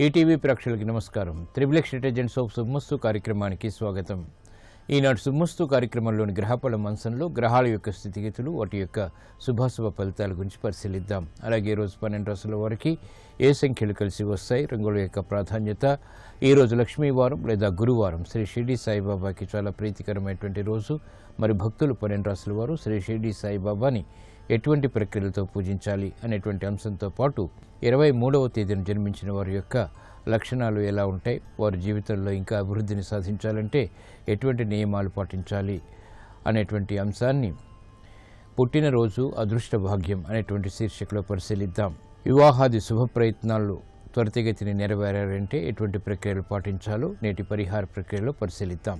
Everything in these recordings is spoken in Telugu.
ఈటీవీ ప్రేక్షకులకి నమస్కారం. త్రిబుల్ డిటర్జెంట్ సోప్ శుభమస్తు కార్యక్రమానికి స్వాగతం. ఈనాడు శుభమస్తు కార్యక్రమంలోని గ్రహఫల మంచంలో గ్రహాల యొక్క స్థితిగతులు, వాటి యొక్క శుభాశుభ ఫలితాల గురించి పరిశీలిద్దాం. అలాగే ఈరోజు 12 రాశుల వారికి ఏ సంఖ్యలు కలిసి వస్తాయి, రంగుల యొక్క ప్రాధాన్యత, ఈరోజు లక్ష్మీవారం లేదా గురువారం శ్రీ షిరిడి సాయిబాబాకి చాలా ప్రీతికరమైనటువంటి రోజు. మరి భక్తులు 12 రాశుల వారు శ్రీ షిరిడి సాయిబాబాని ఎటువంటి ప్రక్రియలతో పూజించాలి అనేటువంటి అంశంతో పాటు 23వ తేదీన జన్మించిన వారి యొక్క లక్షణాలు ఎలా ఉంటాయి, వారి జీవితంలో ఇంకా అభివృద్ధిని సాధించాలంటే ఎటువంటి నియమాలు పాటించాలి అనేటువంటి అంశాన్ని పుట్టినరోజు అదృష్ట భాగ్యం అనేటువంటి శీర్షికలో పరిశీలిద్దాం. వివాహాది శుభ ప్రయత్నాలు త్వరితగతిని నెరవేరాలంటే ఎటువంటి ప్రక్రియలు పాటించాలో నేటి పరిహార ప్రక్రియలో పరిశీలిద్దాం.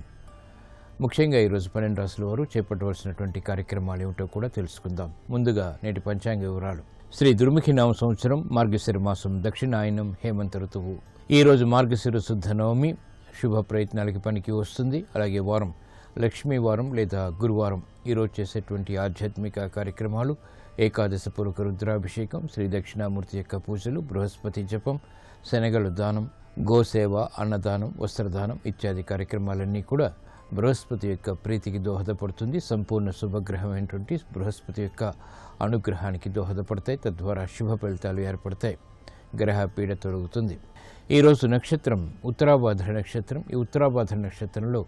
ముఖ్యంగా ఈరోజు 12 రాశుల వారు చేపట్టవలసినటువంటి కార్యక్రమాలు ఏమిటో కూడా తెలుసుకుందాం. ముందుగా నేటి పంచాంగ వివరాలు. శ్రీ దుర్ముఖి నామ సంవత్సరం మార్గశిర మాసం దక్షిణాయనం హేమంత ఋతువు. ఈరోజు మార్గశిర శుద్ధ నవమి శుభ ప్రయత్నాలకి పనికి వస్తుంది. అలాగే వారం లక్ష్మీవారం లేదా గురువారం. ఈరోజు చేసేటువంటి ఆధ్యాత్మిక కార్యక్రమాలు ఏకాదశ పూర్వక రుద్రాభిషేకం, శ్రీ దక్షిణామూర్తి యొక్క పూజలు, బృహస్పతి జపం, శనగలు దానం, గోసేవ, అన్నదానం, వస్త్రదానం ఇత్యాది కార్యక్రమాలన్నీ కూడా బృహస్పతి యొక్క ప్రీతికి దోహదపడుతుంది. సంపూర్ణ శుభగ్రహమైనటువంటి బృహస్పతి యొక్క అనుగ్రహానికి దోహదపడతాయి. తద్వారా శుభ ఫలితాలు ఏర్పడతాయి. గ్రహ పీడ తొలగుతుంది. ఈరోజు నక్షత్రం ఉత్తరాభాద్ర నక్షత్రం. ఈ ఉత్తరాభాద్ర నక్షత్రంలో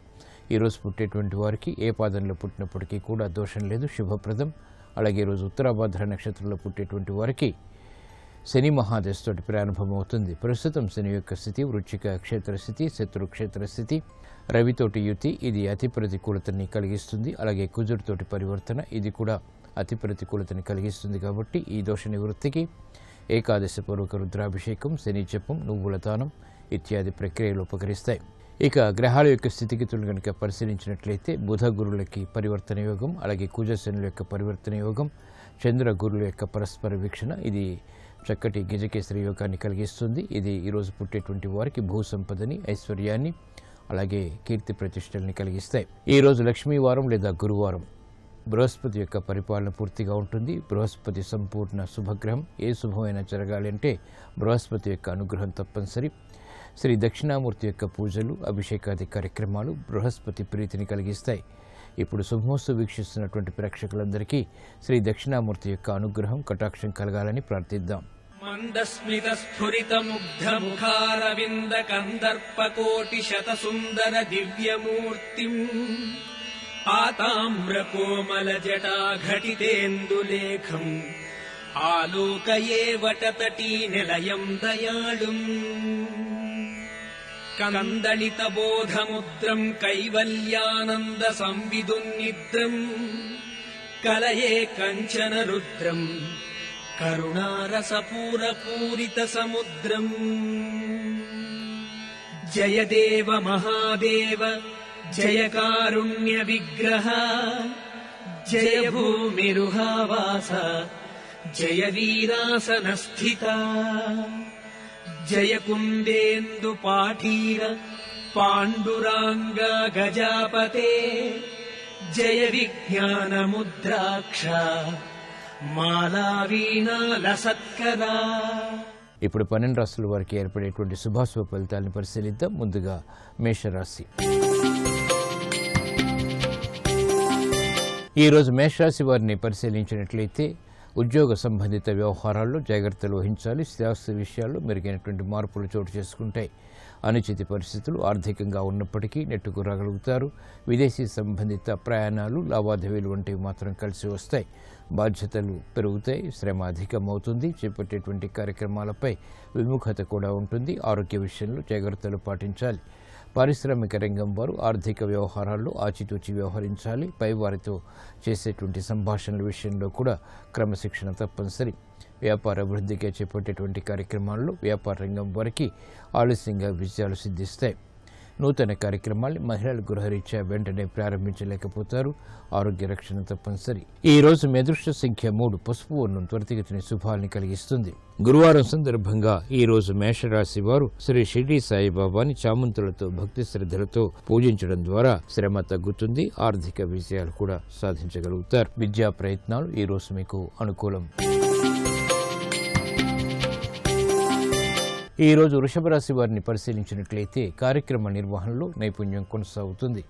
ఈరోజు పుట్టేటువంటి వారికి ఏ పాదంలో పుట్టినప్పటికీ కూడా దోషం లేదు, శుభప్రదం. అలాగే ఈరోజు ఉత్తరాభాద్ర నక్షత్రంలో పుట్టేటువంటి వారికి శని మహాదశతోటి ప్రారంభమవుతుంది. ప్రస్తుతం శని యొక్క స్థితి వృశ్చిక క్షేత్ర స్థితి, శత్రు క్షేత్ర స్థితి, రవితోటి యుతి, ఇది అతి ప్రతికూలతని కలిగిస్తుంది. అలాగే కుజుడితోటి పరివర్తన, ఇది కూడా అతి ప్రతికూలతని కలిగిస్తుంది. కాబట్టి ఈ దోష నివృత్తికి ఏకాదశ పూర్వక రుద్రాభిషేకం, శని జపం, నువ్వుల దానం ఇత్యాది ప్రక్రియలు ఉపకరిస్తాయి. ఇక గ్రహాల యొక్క స్థితిగతులు కనుక పరిశీలించినట్లయితే బుధ గురులకి పరివర్తన యోగం, అలాగే కుజ శనుల యొక్క పరివర్తన యోగం, చంద్ర గురుల యొక్క పరస్పర వీక్షణ, ఇది చక్కటి గజకేసరి యోగాన్ని కలిగిస్తుంది. ఇది ఈరోజు పుట్టేటువంటి వారికి భూ సంపదని, ఐశ్వర్యాన్ని, అలాగే కీర్తి ప్రతిష్టల్ని కలిగిస్తాయి. ఈరోజు లక్ష్మీవారం లేదా గురువారం. బృహస్పతి యొక్క పరిపాలన పూర్తిగా ఉంటుంది. బృహస్పతి సంపూర్ణ శుభగ్రహం. ఏ శుభమైనా జరగాలి అంటే బృహస్పతి యొక్క అనుగ్రహం తప్పనిసరి. శ్రీ దక్షిణామూర్తి యొక్క పూజలు, అభిషేకాది కార్యక్రమాలు బృహస్పతి ప్రీతిని కలిగిస్తాయి. ఇప్పుడు శుభమస్తు వీక్షిస్తున్నటువంటి ప్రేక్షకులందరికీ శ్రీ దక్షిణామూర్తి యొక్క అనుగ్రహం, కటాక్షం కలగాలని ప్రార్థిద్దాం. మందస్మిత స్ఫురిత ముగ్ధ ముఖారవింద కందర్పకోటి శత సుందర దివ్యమూర్తిం ఆతామ్ర కోమల జటా ఘటితేందులేఖం ఆలోకయే వటతటీ నిలయం దయాళుం కందళిత బోధముద్రం కైవల్యానంద సంవిదున్నిద్రం కలయే కంచన రుద్రం కరుణారసపూరపూరిత సముద్రం జయదేవ మహాదేవ జయ కారుణ్య విగ్రహ జయ భూమిరుహావాస జయ వీరాసన స్థిత జయ కుందేందు పాఠీర పాండురాంగ గజాపతే జయ విజ్ఞాన ముద్రాక్ష మాలావీణాల సత్కరా. ఇప్పుడు 12 రాశుల వారికి ఏర్పడేటువంటి శుభాశుభ ఫలితాలను పరిశీలిద్దాం. ముందుగా మేషరాశి. ఈరోజు మేషరాశి వారిని పరిశీలించినట్లయితే ఉద్యోగ సంబంధిత వ్యవహారాల్లో జాగ్రత్తలు వహించాలి. స్థిరాస్తి విషయాల్లో మెరుగైనటువంటి మార్పులు చోటు చేసుకుంటాయి. అనుచిత పరిస్థితులు ఆర్థికంగా ఉన్నప్పటికీ నెట్టుకు రాగలుగుతారు. విదేశీ సంబంధిత ప్రయాణాలు, లావాదేవీలు వంటివి మాత్రం కలిసి వస్తాయి. బాధ్యతలు పెరుగుతాయి, శ్రమ అధికమవుతుంది. చేపట్టేటువంటి కార్యక్రమాలపై విముఖత కూడా ఉంటుంది. ఆరోగ్య విషయంలో జాగ్రత్తలు పాటించాలి. పారిశ్రామిక రంగం వారు ఆర్థిక వ్యవహారాల్లో ఆచితూచి వ్యవహరించాలి. పై వారితో చేసేటువంటి సంభాషణల విషయంలో కూడా క్రమశిక్షణ తప్పనిసరి. వ్యాపార అభివృద్ధికి చేపట్టేటువంటి కార్యక్రమాల్లో వ్యాపార రంగం వారికి ఆలస్యంగా విజయాలు సిద్ధిస్తాయి. నూతన కార్యక్రమాల్ని మహిళలు గృహరీత్యా వెంటనే ప్రారంభించలేకపోతారు. ఆరోగ్య రక్షణ తప్పనిసరి. ఈ రోజు మీ అదృష్ట సంఖ్య 3. పసుపు వర్ణం త్వరితగతిని శుభాల్ని కలిగిస్తుంది. గురువారం సందర్భంగా ఈ రోజు మేషరాశి వారు శ్రీ షిరిడి సాయిబాబాని చామంతులతో భక్తి శ్రద్ధలతో పూజించడం ద్వారా శ్రమ తగ్గుతుంది. ఆర్థిక విజయాలు కూడా సాధించగలుగుతారు. విద్యా ప్రయత్నాలు ఈ రోజు మీకు అనుకూలం. ఈరోజు వృషభ రాశి వారిని పరిశీలించినట్లయితే కార్యక్రమ నిర్వహణలో నైపుణ్యం కొనసాగుతుంది.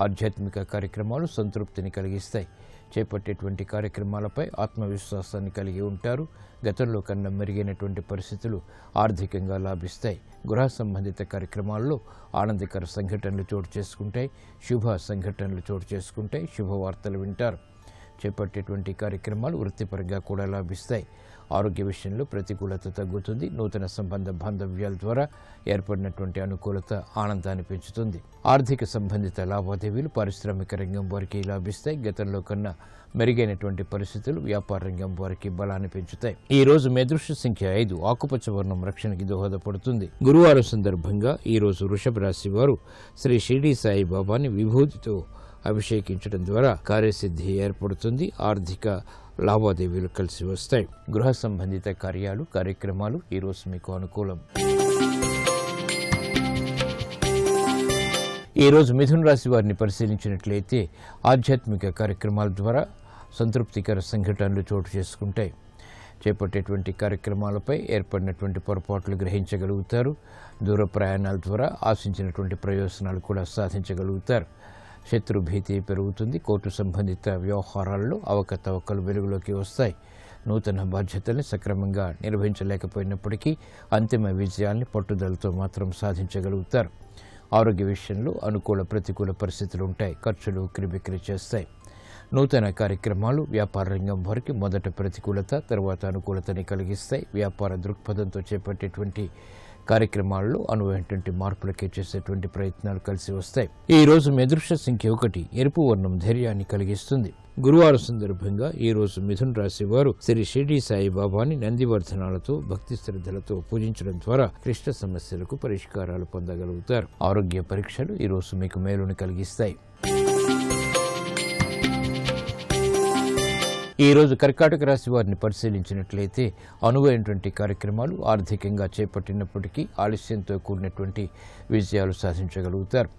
ఆధ్యాత్మిక కార్యక్రమాలు సంతృప్తిని కలిగిస్తాయి. చేపట్టేటువంటి కార్యక్రమాలపై ఆత్మవిశ్వాసాన్ని కలిగి ఉంటారు. గతంలో కన్నా మెరుగైనటువంటి పరిస్థితులు ఆర్థికంగా లాభిస్తాయి. గృహ సంబంధిత కార్యక్రమాల్లో ఆనందకర సంఘటనలు చోటు చేసుకుంటాయి. శుభ సంఘటనలు చోటు చేసుకుంటాయి. శుభవార్తలు వింటారు. చేపట్టేటువంటి కార్యక్రమాలు వృత్తిపరంగా కూడా లాభిస్తాయి. ఆరోగ్య విషయంలో ప్రతికూలత తగ్గుతుంది. నూతన సంబంధ బాంధవ్యాల ద్వారా ఏర్పడినటువంటి అనుకూలత ఆనందాన్ని పెంచుతుంది. ఆర్థిక సంబంధిత లావాదేవీలు పారిశ్రామిక రంగం వారికి లాభిస్తాయి. గతంలో కన్నా మెరుగైనటువంటి పరిస్థితులు వ్యాపార రంగం వారికి బలాన్ని పెంచుతాయి. ఈ రోజు మీ అదృష్ట సంఖ్య 5. ఆకుపచ్చ వర్ణం రక్షణకి దోహదపడుతుంది. గురువారం సందర్భంగా ఈ రోజు వృషభ రాశి వారు శ్రీ షిరిడి సాయి బాబాని విభూతితో అభిషేకించడం ద్వారా కార్యసిద్ధి ఏర్పడుతుంది. ఆర్థిక లావాదేవీలు కలిసి వస్తాయి. గృహ సంబంధిత కార్యక్రమాలు ఈరోజు మీకు అనుకూలం. ఈరోజు మిథున రాశి వారిని పరిశీలించినట్లయితే ఆధ్యాత్మిక కార్యక్రమాల ద్వారా సంతృప్తికర సంఘటనలు చోటు చేసుకుంటాయి. చేపట్టేటువంటి కార్యక్రమాలపై ఏర్పడినటువంటి పొరపాట్లు గ్రహించగలుగుతారు. దూర ప్రయాణాల ద్వారా ఆశించినటువంటి ప్రయోజనాలు కూడా సాధించగలుగుతారు. శత్రు భీతి పెరుగుతుంది. కోర్టు సంబంధిత వ్యవహారాల్లో అవకతవకలు వెలుగులోకి వస్తాయి. నూతన బాధ్యతల్ని సక్రమంగా నిర్వహించలేకపోయినప్పటికీ అంతిమ విజయాల్ని పట్టుదలతో మాత్రం సాధించగలుగుతారు. ఆరోగ్య విషయంలో అనుకూల ప్రతికూల పరిస్థితులు ఉంటాయి. ఖర్చులు ఉక్కిరిబిక్కిరి చేస్తాయి. నూతన కార్యక్రమాలు వ్యాపార రంగం వారికి మొదట ప్రతికూలత, తర్వాత అనుకూలతని కలిగిస్తాయి. వ్యాపార దృక్పథంతో చేపట్టేటువంటి కార్యక్రమాల్లో అనువైనటువంటి మార్పులకే చేసేటువంటి ప్రయత్నాలు కలిసి వస్తాయి. ఈ రోజు మీ అదృష్ట సంఖ్య 1. ఎరుపు వర్ణం ధైర్యాన్ని కలిగిస్తుంది. గురువారం సందర్భంగా ఈ రోజు మిథున రాశి వారు శ్రీ షిరిడి సాయి బాబాని నందివర్ధనాలతో భక్తి శ్రద్ధలతో పూజించడం ద్వారా క్లిష్ట సమస్యలకు పరిష్కారాలు పొందగలుగుతారు. ఆరోగ్య పరీక్షలు ఈ రోజు మీకు మేలుని కలిగిస్తాయి. ఈ రోజు కర్కాటక రాశి వారిని పరిశీలించినట్లయితే అనువైనటువంటి కార్యక్రమాలు ఆర్థికంగా చేపట్టినప్పటికీ ఆలస్యంతో కూడినటువంటి విజయాలు సాధించగలుగుతారు.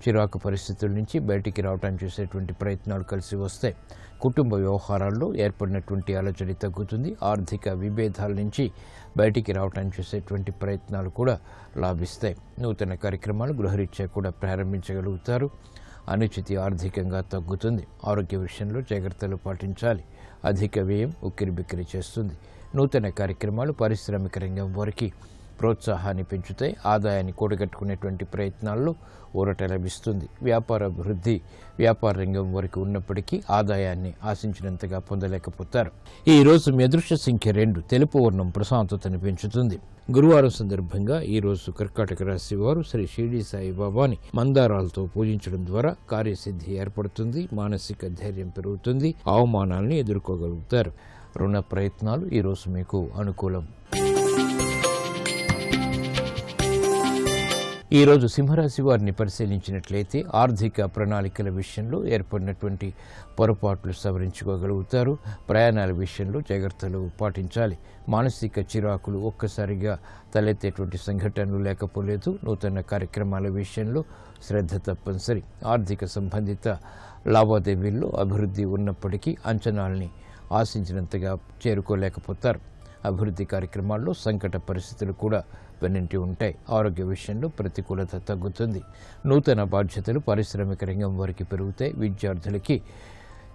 చిరాకు పరిస్థితుల నుంచి బయటికి రావడానికి చేసేటువంటి ప్రయత్నాలు కలిసి వస్తాయి. కుటుంబ వ్యవహారాల్లో ఏర్పడినటువంటి అలజడి తగ్గుతుంది. ఆర్థిక విభేదాల నుంచి బయటికి రావడానికి చేసేటువంటి ప్రయత్నాలు కూడా లాభిస్తాయి. నూతన కార్యక్రమాలు గృహరీత్యా కూడా ప్రారంభించగలుగుతారు. అనిశ్చితి ఆర్థికంగా తగ్గుతుంది. ఆరోగ్య విషయంలో జాగ్రత్తలు పాటించాలి. అధిక వ్యయం ఉక్కిరిబిక్కిరి చేస్తుంది. నూతన కార్యక్రమాలు పారిశ్రామిక రంగం వారికి ప్రోత్సాహాన్ని పెంచుతాయి. ఆదాయాన్ని కూడగట్టుకునేటువంటి ప్రయత్నాల్లో ఊరట లభిస్తుంది. వ్యాపార అభివృద్ధి వ్యాపార రంగం వరకు ఉన్నప్పటికీ ఆదాయాన్ని ఆశించినంతగా పొందలేకపోతారు. ఈ రోజు మీ అదృష్ట సంఖ్య 2. తెలుపు వర్ణం ప్రశాంతతను పెంచుతుంది. గురువారం సందర్భంగా ఈ రోజు కర్కాటక రాశి వారు శ్రీ షిరిడి సాయి బాబాని మందారాలతో పూజించడం ద్వారా కార్యసిద్ధి ఏర్పడుతుంది. మానసిక ధైర్యం పెరుగుతుంది. అవమానాల్ని ఎదుర్కోగలుగుతారు. రుణ ప్రయత్నాలు ఈ రోజు మీకు అనుకూలం. ఈ రోజు సింహరాశి వారిని పరిశీలించినట్లయితే ఆర్థిక ప్రణాళికల విషయంలో ఏర్పడినటువంటి పొరపాట్లు సవరించుకోగలుగుతారు. ప్రయాణాల విషయంలో జాగ్రత్తలు పాటించాలి. మానసిక చిరాకులు ఒక్కసారిగా తలెత్తేటువంటి సంఘటనలు లేకపోలేదు. నూతన కార్యక్రమాల విషయంలో శ్రద్ధ తప్పనిసరి. ఆర్థిక సంబంధిత లావాదేవీల్లో అభివృద్ధి ఉన్నప్పటికీ అంచనాల్ని ఆశించినంతగా చేరుకోలేకపోతారు. అభివృద్ధి కార్యక్రమాల్లో సంకట పరిస్థితులు కూడా వెన్నంటి ఉంటాయి. ఆరోగ్య విషయంలో ప్రతికూలత తగ్గుతుంది. నూతన బాధ్యతలు పారిశ్రామిక రంగం వారికి పెరుగుతాయి. విద్యార్థులకి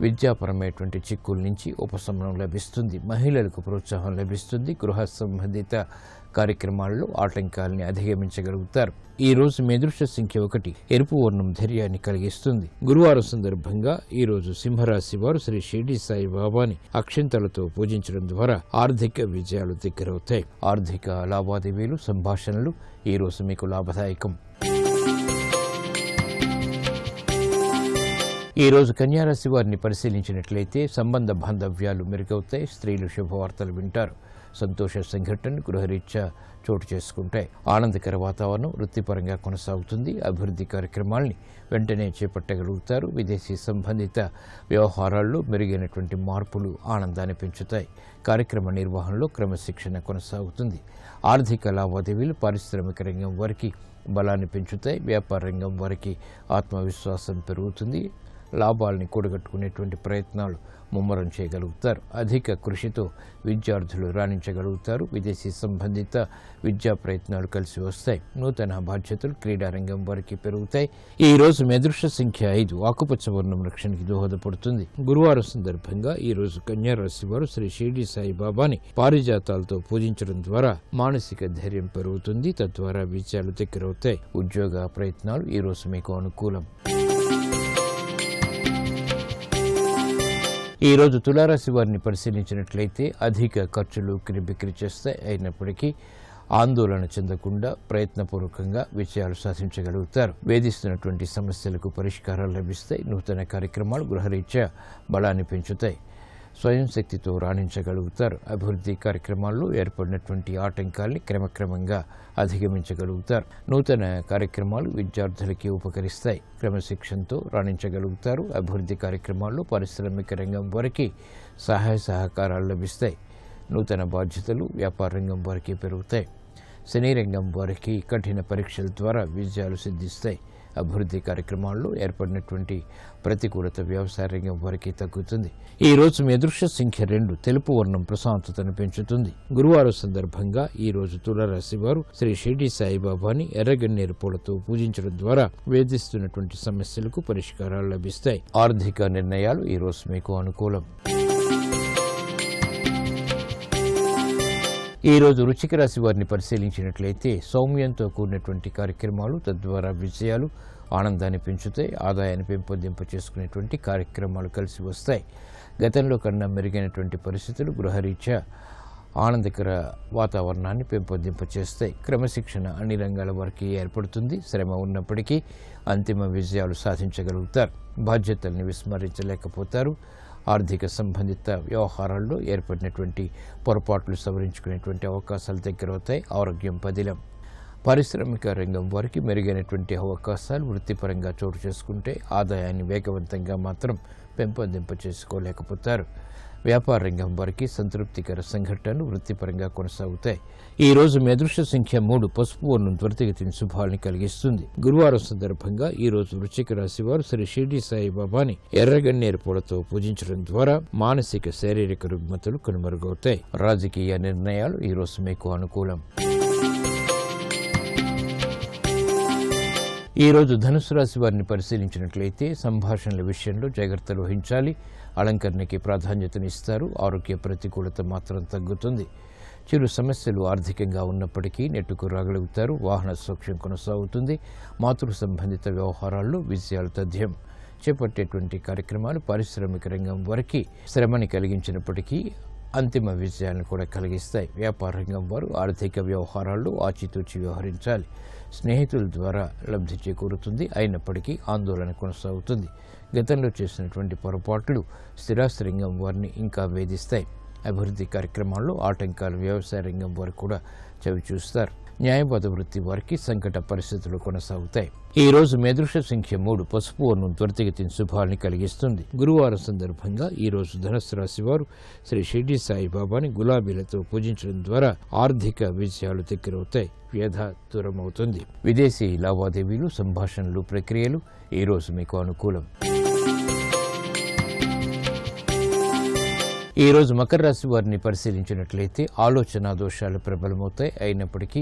విద్యాపరమైనటువంటి చిక్కుల నుంచి ఉపశమనం లభిస్తుంది. మహిళలకు ప్రోత్సాహం లభిస్తుంది. గృహ సంబంధిత కార్యక్రమాల్లో ఆటంకాలని అధిగమించగలుగుతారు. ఈ రోజు మీ అదృష్ట సంఖ్య 1. ఎరుపు వర్ణం ధైర్యాన్ని కలిగిస్తుంది. గురువారం సందర్భంగా ఈ రోజు సింహరాశి వారు శ్రీ షిరిడి సాయి బాబాని అక్షింతలతో పూజించడం ద్వారా ఆర్థిక విజయాలు దగ్గరవుతాయి. ఆర్థిక లావాదేవీలు సంభాషణలు ఈ రోజు మీకు లాభదాయకం. ఈ రోజు కన్యారాశి వారిని పరిశీలించినట్లయితే సంబంధ బాంధవ్యాలు మెరుగవుతాయి. స్త్రీలు శుభవార్తలు వింటారు. సంతోష సంఘటనలు గృహరీత్యా చోటు చేసుకుంటాయి. ఆనందకర వాతావరణం వృత్తిపరంగా కొనసాగుతుంది. అభివృద్ధి కార్యక్రమాల్ని వెంటనే చేపట్టగలుగుతారు. విదేశీ సంబంధిత వ్యవహారాల్లో మెరుగైనటువంటి మార్పులు ఆనందాన్ని పెంచుతాయి. కార్యక్రమ నిర్వహణలో క్రమశిక్షణ కొనసాగుతుంది. ఆర్థిక లావాదేవీలు పారిశ్రామిక రంగం వారికి బలాన్ని పెంచుతాయి. వ్యాపార రంగం వారికి ఆత్మవిశ్వాసం పెరుగుతుంది. లాభాలని కూడగట్టుకునేటువంటి ప్రయత్నాలు ముమ్మరం చేయగలుగుతారు. అధిక కృషితో విద్యార్థులు రాణించగలుగుతారు. విదేశీ సంబంధిత విద్యా ప్రయత్నాలు కలిసి వస్తాయి. నూతన బాధ్యతలు క్రీడారంగం వారికి పెరుగుతాయి. ఈ రోజు మీ అదృష్ట సంఖ్య 5. ఆకుపచ్చ వర్ణం రక్షణకి దోహదపడుతుంది. గురువారం సందర్భంగా ఈ రోజు కన్యా రాశి వారు శ్రీ షిరిడి సాయిబాబాని పారిజాతాలతో పూజించడం ద్వారా మానసిక ధైర్యం పెరుగుతుంది. తద్వారా విజయాలు దగ్గరవుతాయి. ఉద్యోగ ప్రయత్నాలు ఈ రోజు మీకు అనుకూలం. ఈ రోజు తులారాశి వారిని పరిశీలించినట్లయితే అధిక ఖర్చులు బిక్రీ చేస్తాయి. అయినప్పటికీ ఆందోళన చెందకుండా ప్రయత్నపూర్వకంగా విజయాలు సాధించగలుగుతారు. వేధిస్తున్నటువంటి సమస్యలకు పరిష్కారాలు లభిస్తాయి. నూతన కార్యక్రమాలు గృహరీత్యా బలాన్ని పెంచుతాయి. స్వయం శక్తితో రాణించగలుగుతారు. అభివృద్ధి కార్యక్రమాల్లో ఏర్పడినటువంటి ఆటంకాల్ని క్రమక్రమంగా అధిగమించగలుగుతారు. నూతన కార్యక్రమాలు విద్యార్థులకి ఉపకరిస్తాయి. క్రమశిక్షణతో రాణించగలుగుతారు. అభివృద్ధి కార్యక్రమాల్లో పారిశ్రామిక రంగం వారికి సహాయ సహకారాలు లభిస్తాయి. నూతన బాధ్యతలు వ్యాపార రంగం వారికి పెరుగుతాయి. సినీ రంగం వారికి కఠిన పరీక్షల ద్వారా విజయాలు సిద్ధిస్తాయి. అభివృద్ధి కార్యక్రమాల్లో ఏర్పడినటువంటి ప్రతికూలత వ్యవసాయ రంగం వారికి తగ్గుతుంది. ఈ రోజు మీ అదృష్ట సంఖ్య 2. తెలుపు వర్ణం ప్రశాంతతను పెంచుతుంది. గురువారం సందర్భంగా ఈ రోజు తులారాశి వారు శ్రీ షిరిడి సాయిబాబాని ఎర్రగన్నేరు పూలతో పూజించడం ద్వారా వేధిస్తున్నటువంటి సమస్యలకు పరిష్కారాలు లభిస్తాయి. ఆర్థిక నిర్ణయాలు ఈ రోజు మీకు అనుకూలం. ఈ రోజు వృశ్చిక రాశి వారిని పరిశీలించినట్లయితే సౌమ్యంతో కూడినటువంటి కార్యక్రమాలు తద్వారా విజయాలు ఆనందాన్ని పెంచుతాయి. ఆదాయాన్ని పెంపొందింప చేసుకునేటువంటి కార్యక్రమాలు కలిసి వస్తాయి. గతంలో కన్నా మెరుగైనటువంటి పరిస్థితులు గృహరీత్యా ఆనందకర వాతావరణాన్ని పెంపొందింపచేస్తాయి. క్రమశిక్షణ అన్ని రంగాల వారికి ఏర్పడుతుంది. శ్రమ ఉన్నప్పటికీ అంతిమ విజయాలు సాధించగలుగుతారు. బాధ్యతల్ని విస్మరించలేకపోతారు. ఆర్థిక సంబంధిత వ్యవహారాల్లో ఏర్పడినటువంటి పొరపాట్లు సవరించుకునేటువంటి అవకాశాలు దగ్గరవుతాయి. ఆరోగ్యం పదిలం. పారిశ్రామిక రంగం వారికి మెరుగైనటువంటి అవకాశాలు వృత్తిపరంగా చోటు చేసుకుంటే ఆదాయాన్ని వేగవంతంగా మాత్రం పెంపొందింప చేసుకోలేకపోతారు. వ్యాపార రంగం వారికి సంతృప్తికర సంఘటనలు వృత్తిపరంగా కొనసాగుతాయి. ఈ రోజు మీ అదృష్ట సంఖ్య 3. పసుపు వర్ణం త్వరితగతిన శుభాల్ని కలిగిస్తుంది. గురువారం సందర్భంగా ఈ రోజు వృశ్చిక రాశి వారు శ్రీ షిరిడి సాయిబాబాని ఎర్రగన్నేరు పూలతో పూజించడం ద్వారా మానసిక శారీరక రుగ్మతలు కనుమరుగవుతాయి. రాజకీయ నిర్ణయాలు ఈ రోజు మీకు అనుకూలం. ఈ రోజు ధనుసు రాశి వారిని పరిశీలించినట్లయితే సంభాషణల విషయంలో జాగ్రత్తలు వహించాలి. అలంకరణకి ప్రాధాన్యతనిస్తారు. ఆరోగ్య ప్రతికూలత మాత్రం తగ్గుతుంది. చిరు సమస్యలు ఆర్థికంగా ఉన్నప్పటికీ నెట్టుకు రాగలుగుతారు. వాహన సౌఖ్యం కొనసాగుతుంది. మాతృ సంబంధిత వ్యవహారాల్లో విజయాలు తథ్యం. చేపట్టేటువంటి కార్యక్రమాలు పారిశ్రామిక రంగం వారికి శ్రమని కలిగించినప్పటికీ అంతిమ విజయాలను కూడా కలిగిస్తాయి. వ్యాపార రంగం వారు ఆర్థిక వ్యవహారాల్లో ఆచితూచి వ్యవహరించాలి. స్నేహితుల ద్వారా లబ్ధి చేకూరుతుంది. అయినప్పటికీ ఆందోళన కొనసాగుతుంది. గతంలో చేసినటువంటి పొరపాట్లు స్థిరాస్తి రంగం వారిని ఇంకా వేధిస్తాయి. అభివృద్ధి కార్యక్రమాల్లో ఆటంకాలు వ్యవసాయ రంగం వారు కూడా చవిచూస్తారు. న్యాయవాద వృత్తి వారికి సంకట పరిస్థితులు కొనసాగుతాయి. ఈ రోజు మీ అదృష్ట సంఖ్య 3. పసుపు వర్ణం త్వరితగతిన శుభాల్ని కలిగిస్తుంది. గురువారం సందర్భంగా ఈ రోజు ధనుస్సు రాశి వారు శ్రీ షిరిడి సాయిబాబాని గులాబీలతో పూజించడం ద్వారా ఆర్థిక విజయాలు దగ్గరవుతాయి. వ్యధ దూరమవుతుంది. విదేశీ లావాదేవీలు, సంభాషణలు, ప్రక్రియలు ఈ రోజు మీకు అనుకూలం. ఈ రోజు మకర రాశి వారిని పరిశీలించినట్లయితే ఆలోచన దోషాలు ప్రబలమవుతాయి. అయినప్పటికీ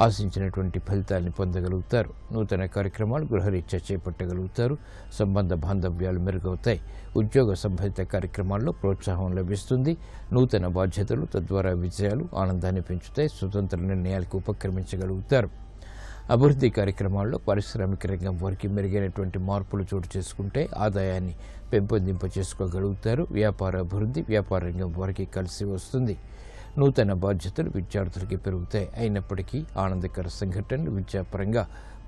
ఆశించినటువంటి ఫలితాన్ని పొందగలుగుతారు. నూతన కార్యక్రమాలు గృహరీత్యా చేపట్టగలుగుతారు. సంబంధ బాంధవ్యాలు మెరుగవుతాయి. ఉద్యోగ సంబంధిత కార్యక్రమాల్లో ప్రోత్సాహం లభిస్తుంది. నూతన బాధ్యతలు తద్వారా విజయాలు ఆనందాన్ని పెంచుతాయి. స్వతంత్ర నిర్ణయాలకు ఉపక్రమించగలుగుతారు. అభివృద్ధి కార్యక్రమాల్లో పారిశ్రామిక రంగం వారికి మెరుగైనటువంటి మార్పులు చోటు చేసుకుంటే ఆదాయాన్ని పెంపొందింప చేసుకోగలుగుతారు. వ్యాపార అభివృద్ధి వ్యాపార రంగం వారికి కలిసి వస్తుంది. నూతన బాధ్యతలు విద్యార్థులకి పెరుగుతాయి. అయినప్పటికీ ఆనందకర సంఘటనలు విద్యాపరంగా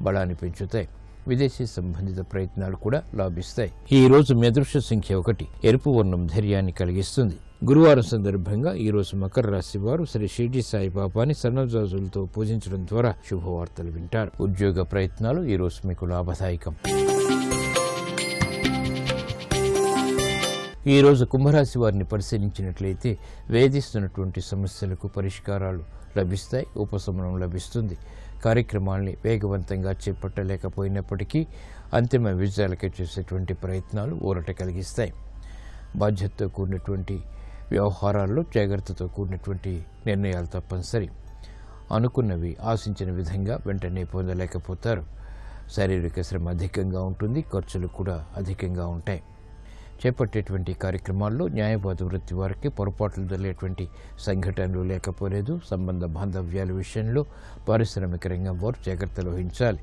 బలాన్ని పెంచుతాయి. విదేశీ సంబంధిత ప్రయత్నాలు కూడా లాభిస్తాయి. ఈ రోజు మీ అదృష్ట సంఖ్య 1. ఎరుపు వర్ణం ధైర్యాన్ని కలిగిస్తుంది. గురువారం సందర్భంగా ఈ రోజు మకర రాశి వారు శ్రీ షిరిడి సాయిబాబాని సన్నజాజులతో పూజించడం ద్వారా శుభవార్తలు వింటారు. ఉద్యోగ ప్రయత్నాలు ఈ రోజు మీకు లాభదాయకం. ఈ రోజు కుంభరాశి వారిని పరిశీలించినట్లయితే వేధిస్తున్నటువంటి సమస్యలకు పరిష్కారాలు లభిస్తాయి. ఉపశమనం లభిస్తుంది. కార్యక్రమాల్ని వేగవంతంగా చేపట్టలేకపోయినప్పటికీ అంతిమ విజయాలకే చేసేటువంటి ప్రయత్నాలు ఊరట కలిగిస్తాయి. బాధ్యతతో కూడినటువంటి వ్యవహారాల్లో జాగ్రత్తతో కూడినటువంటి నిర్ణయాలు తప్పనిసరి. అనుకున్నవి ఆశించిన విధంగా వెంటనే పొందలేకపోతారు. శారీరక శ్రమ అధికంగా ఉంటుంది, ఖర్చులు కూడా అధికంగా ఉంటాయి. చేపట్టేటువంటి కార్యక్రమాల్లో న్యాయవాద వృత్తి వారికి పొరపాట్లు జరిగేటువంటి సంఘటనలు లేకపోలేదు. సంబంధ బాంధవ్యాల విషయంలో పారిశ్రామిక రంగం వారు జాగ్రత్తలు వహించాలి.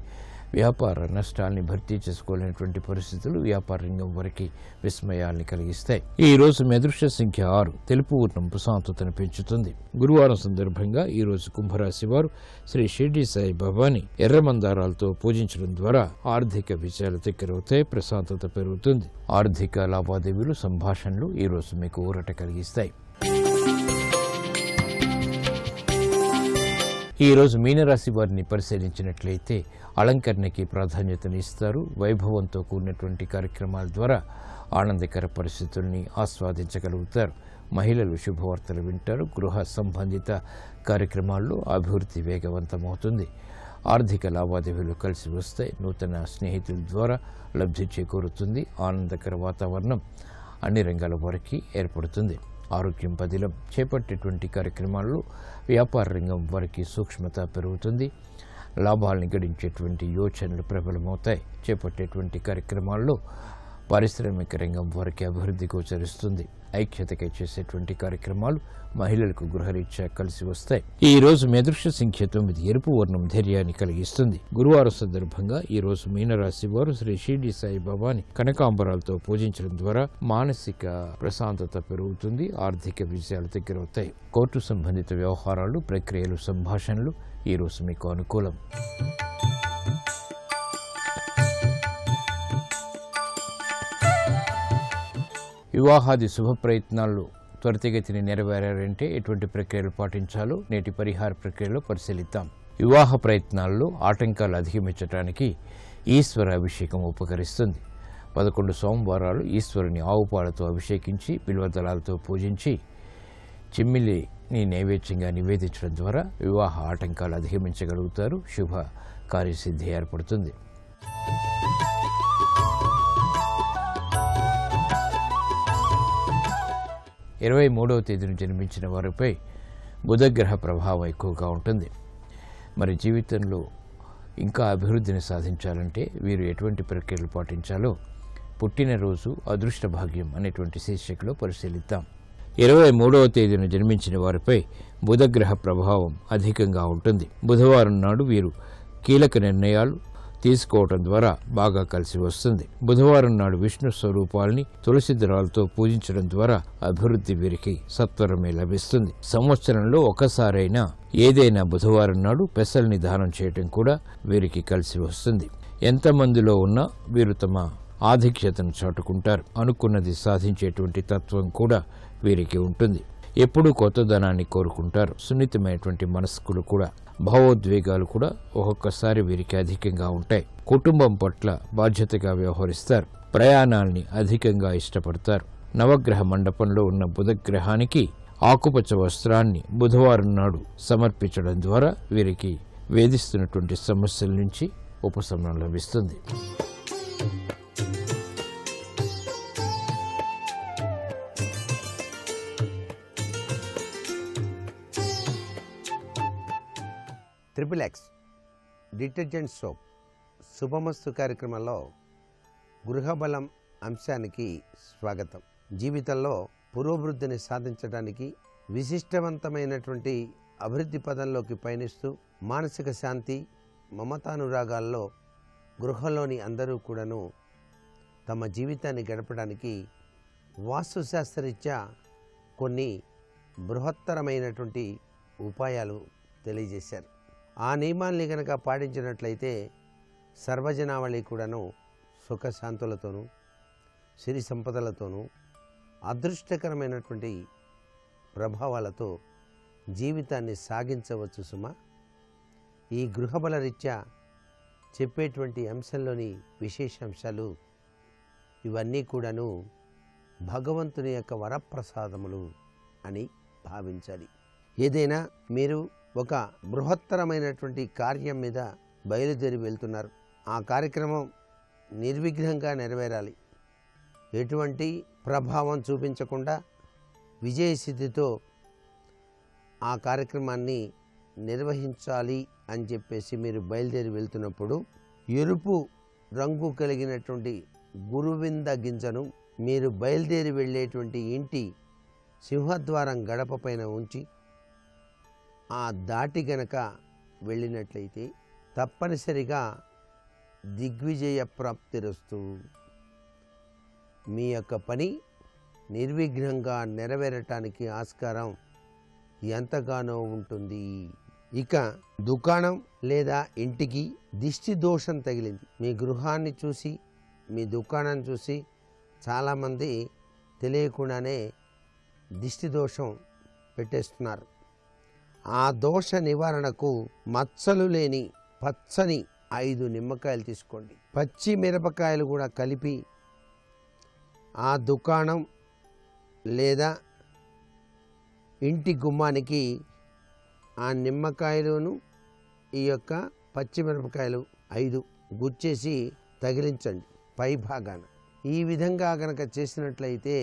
వ్యాపార నష్టాల్ని భర్తీ చేసుకోలేనటువంటి పరిస్థితులు వ్యాపార రంగం వారికి విస్మయాల్ని కలిగిస్తాయి. ఈ రోజు మీ అదృష్ట సంఖ్య 6. తెలుపు వర్ణం ప్రశాంతతను పెంచుతుంది. గురువారం సందర్భంగా ఈ రోజు కుంభరాశి వారు శ్రీ షిర్డీ సాయి బాబాని ఎర్ర మందారాలతో పూజించడం ద్వారా ఆర్థిక విజయాలు దగ్గరవుతాయి, ప్రశాంతత పెరుగుతుంది. ఆర్థిక లావాదేవీలు, సంభాషణలు ఈ రోజు మీకు ఊరట కలిగిస్తాయి. ఈ రోజు మీనరాశి వారిని పరిశీలించినట్లయితే అలంకరణకి ప్రాధాన్యతనిస్తారు. వైభవంతో కూడినటువంటి కార్యక్రమాల ద్వారా ఆనందకర పరిస్థితుల్ని ఆస్వాదించగలుగుతారు. మహిళలు శుభవార్తలు వింటారు. గృహ సంబంధిత కార్యక్రమాల్లో అభివృద్ధి వేగవంతమవుతుంది. ఆర్థిక లావాదేవీలు కలిసి వస్తాయి. నూతన స్నేహితుల ద్వారా లబ్ధి చేకూరుతుంది. ఆనందకర వాతావరణం అన్ని రంగాల వారికి ఏర్పడుతుంది. ఆరోగ్యం పదిలం. చేపట్టేటువంటి కార్యక్రమాల్లో వ్యాపార రంగం వారికి సూక్ష్మత పెరుగుతుంది. లాభాలను గడించేటువంటి యోచనలు ప్రబలమవుతాయి. చేపట్టేటువంటి కార్యక్రమాల్లో పారిశ్రామిక రంగం వారికి అభివృద్ధి గోచరిస్తుంది. ఐక్యతకై చేసేటువంటి కార్యక్రమాలు మహిళలకు గృహరీత్యా కలిసి వస్తాయి. ఈ రోజు మీ అదృష్ట సంఖ్య 9. ఎరుపు వర్ణం ధైర్యాన్ని కలిగిస్తుంది. గురువారం సందర్భంగా ఈ రోజు మీనరాశి వారు శ్రీ షిర్డీ సాయి బాబాని కనకాంబరాలతో పూజించడం ద్వారా మానసిక ప్రశాంతత పెరుగుతుంది. ఆర్థిక విజయాలు దగ్గరవుతాయి. కోర్టు సంబంధిత వ్యవహారాలు, ప్రక్రియలు, సంభాషణలు ఈ రోజు మీకు అనుకూలం. వివాహాది శుభ ప్రయత్నాలు త్వరితగతిని నెరవేరారంటే ఎటువంటి ప్రక్రియలు పాటించాలో నేటి పరిహార ప్రక్రియలో పరిశీలిద్దాం. వివాహ ప్రయత్నాల్లో ఆటంకాలు అధిగమించడానికి ఈశ్వర అభిషేకం ఉపకరిస్తుంది. 11 సోమవారాలు ఈశ్వరుని ఆవుపాలతో అభిషేకించి బిల్వదళాలతో పూజించి చిమ్మిలిని నైవేద్యంగా నివేదించడం ద్వారా వివాహ ఆటంకాలు అధిగమించగలుగుతారు. శుభ కార్యసిద్ధి ఏర్పడుతుంది. 23వ తేదీన జన్మించిన వారిపై బుధగ్రహ ప్రభావం ఎక్కువగా ఉంటుంది. మరి జీవితంలో ఇంకా అభివృద్ధిని సాధించాలంటే వీరు ఎటువంటి ప్రక్రియలు పాటించాలో పుట్టినరోజు అదృష్ట భాగ్యం అనేటువంటి శీర్షికలో పరిశీలిద్దాం. 23వ తేదీన జన్మించిన వారిపై బుధగ్రహ ప్రభావం అధికంగా ఉంటుంది. బుధవారం నాడు వీరు కీలక నిర్ణయాలు తీసుకోవటం ద్వారా బాగా కలిసి వస్తుంది. బుధవారం నాడు విష్ణు స్వరూపాలని తులసి దళాలతో పూజించడం ద్వారా అభివృద్ధి వీరికి సత్వరమే లభిస్తుంది. సంవత్సరంలో ఒకసారైనా ఏదైనా బుధవారం నాడు పెసల్ని దానం చేయటం కూడా వీరికి కలిసి వస్తుంది. ఎంతమందిలో ఉన్నా వీరు తమ ఆధిక్యతను చాటుకుంటారు. అనుకున్నది సాధించేటువంటి తత్వం కూడా వీరికి ఉంటుంది. ఎప్పుడూ కొత్తదనాన్ని కోరుకుంటారు. సున్నితమైనటువంటి మనస్కులు కూడా. భావోద్వేగాలు కూడా ఒక్కొక్కసారి వీరికి అధికంగా ఉంటాయి. కుటుంబం పట్ల బాధ్యతగా వ్యవహరిస్తారు. ప్రయాణాల్ని అధికంగా ఇష్టపడతారు. నవగ్రహ మండపంలో ఉన్న బుధగ్రహానికి ఆకుపచ్చ వస్త్రాన్ని బుధవారం నాడు సమర్పించడం ద్వారా వీరికి వేధిస్తున్నటువంటి సమస్యల నుంచి ఉపశమనం లభిస్తుంది. XXX డిటర్జెంట్ సోప్ శుభమస్తు కార్యక్రమంలో గృహబలం అంశానికి స్వాగతం. జీవితంలో పురోభివృద్ధిని సాధించడానికి, విశిష్టవంతమైనటువంటి అభివృద్ధి పదంలోకి పయనిస్తూ మానసిక శాంతి, మమతానురాగాల్లో గృహంలోని అందరూ కూడాను తమ జీవితాన్ని గడపడానికి వాస్తుశాస్త్రరీత్యా కొన్ని బృహత్తరమైనటువంటి ఉపాయాలు తెలియజేశారు. ఆ నియమాల్ని కనుక పాటించినట్లయితే సర్వజనావళి కూడాను సుఖశాంతులతోనూ సిరి సంపదలతోనూ అదృష్టకరమైనటువంటి ప్రభావాలతో జీవితాన్ని సాగించవచ్చు సుమ. ఈ గృహబల రీత్యా చెప్పేటువంటి అంశంలోని విశేషాంశాలు ఇవన్నీ కూడాను భగవంతుని యొక్క వరప్రసాదములు అని భావించాలి. ఏదైనా మీరు ఒక బృహత్తరమైనటువంటి కార్యం మీద బయలుదేరి వెళ్తున్నారు. ఆ కార్యక్రమం నిర్విఘ్నంగా నెరవేరాలి. ఎటువంటి ప్రభావం చూపించకుండా విజయసిద్ధితో ఆ కార్యక్రమాన్ని నిర్వహించాలి అని చెప్పేసి మీరు బయలుదేరి వెళ్తున్నప్పుడు ఎరుపు రంగు కలిగినటువంటి గురువింద గింజను మీరు బయలుదేరి వెళ్ళేటువంటి ఇంటి సింహద్వారం గడప పైన ఉంచి ఆ దాటి గనక వెళ్ళినట్లయితే తప్పనిసరిగా దిగ్విజయ ప్రాప్తిరస్తు. మీ యొక్క పని నిర్విఘ్నంగా నెరవేరటానికి ఆస్కారం ఎంతగానో ఉంటుంది. ఇక దుకాణం లేదా ఇంటికి దిష్టి దోషం తగిలింది. మీ గృహాన్ని చూసి మీ దుకాణాన్ని చూసి చాలామంది తెలియకుండానే దిష్టి దోషం పెట్టేస్తున్నారు. ఆ దోష నివారణకు మచ్చలు లేని పచ్చని 5 నిమ్మకాయలు తీసుకోండి. పచ్చి మిరపకాయలు కూడా కలిపి ఆ దుకాణం లేదా ఇంటి గుమ్మానికి ఆ నిమ్మకాయలను ఈ యొక్క పచ్చిమిరపకాయలు 5 గుచ్చేసి తగిలించండి పై భాగాన. ఈ విధంగా కనుక చేసినట్లయితే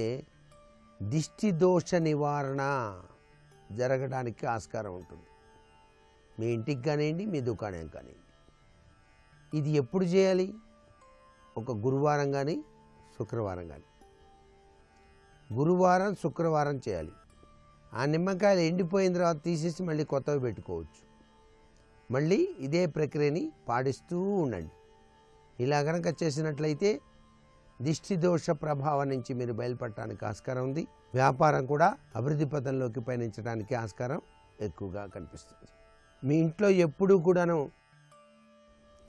దిష్టి దోష నివారణ జరగడానికి ఆస్కారం ఉంటుంది. మీ ఇంటికి కానివ్వండి, మీ దుకాణం కానివ్వండి. ఇది ఎప్పుడు చేయాలి? ఒక గురువారం కానీ శుక్రవారం కానీ. గురువారం శుక్రవారం చేయాలి. ఆ నిమ్మకాయలు ఎండిపోయిన తర్వాత తీసేసి మళ్ళీ కొత్తవి పెట్టుకోవచ్చు. మళ్ళీ ఇదే ప్రక్రియని పాటిస్తూ ఉండండి. ఇలా కనుక చేసినట్లయితే దిష్టి దోష ప్రభావం నుంచి మీరు బయలుపడటానికి ఆస్కారం ఉంది. వ్యాపారం కూడా అభివృద్ధి పథంలోకి పయనించడానికి ఆస్కారం ఎక్కువగా కనిపిస్తుంది. మీ ఇంట్లో ఎప్పుడూ కూడాను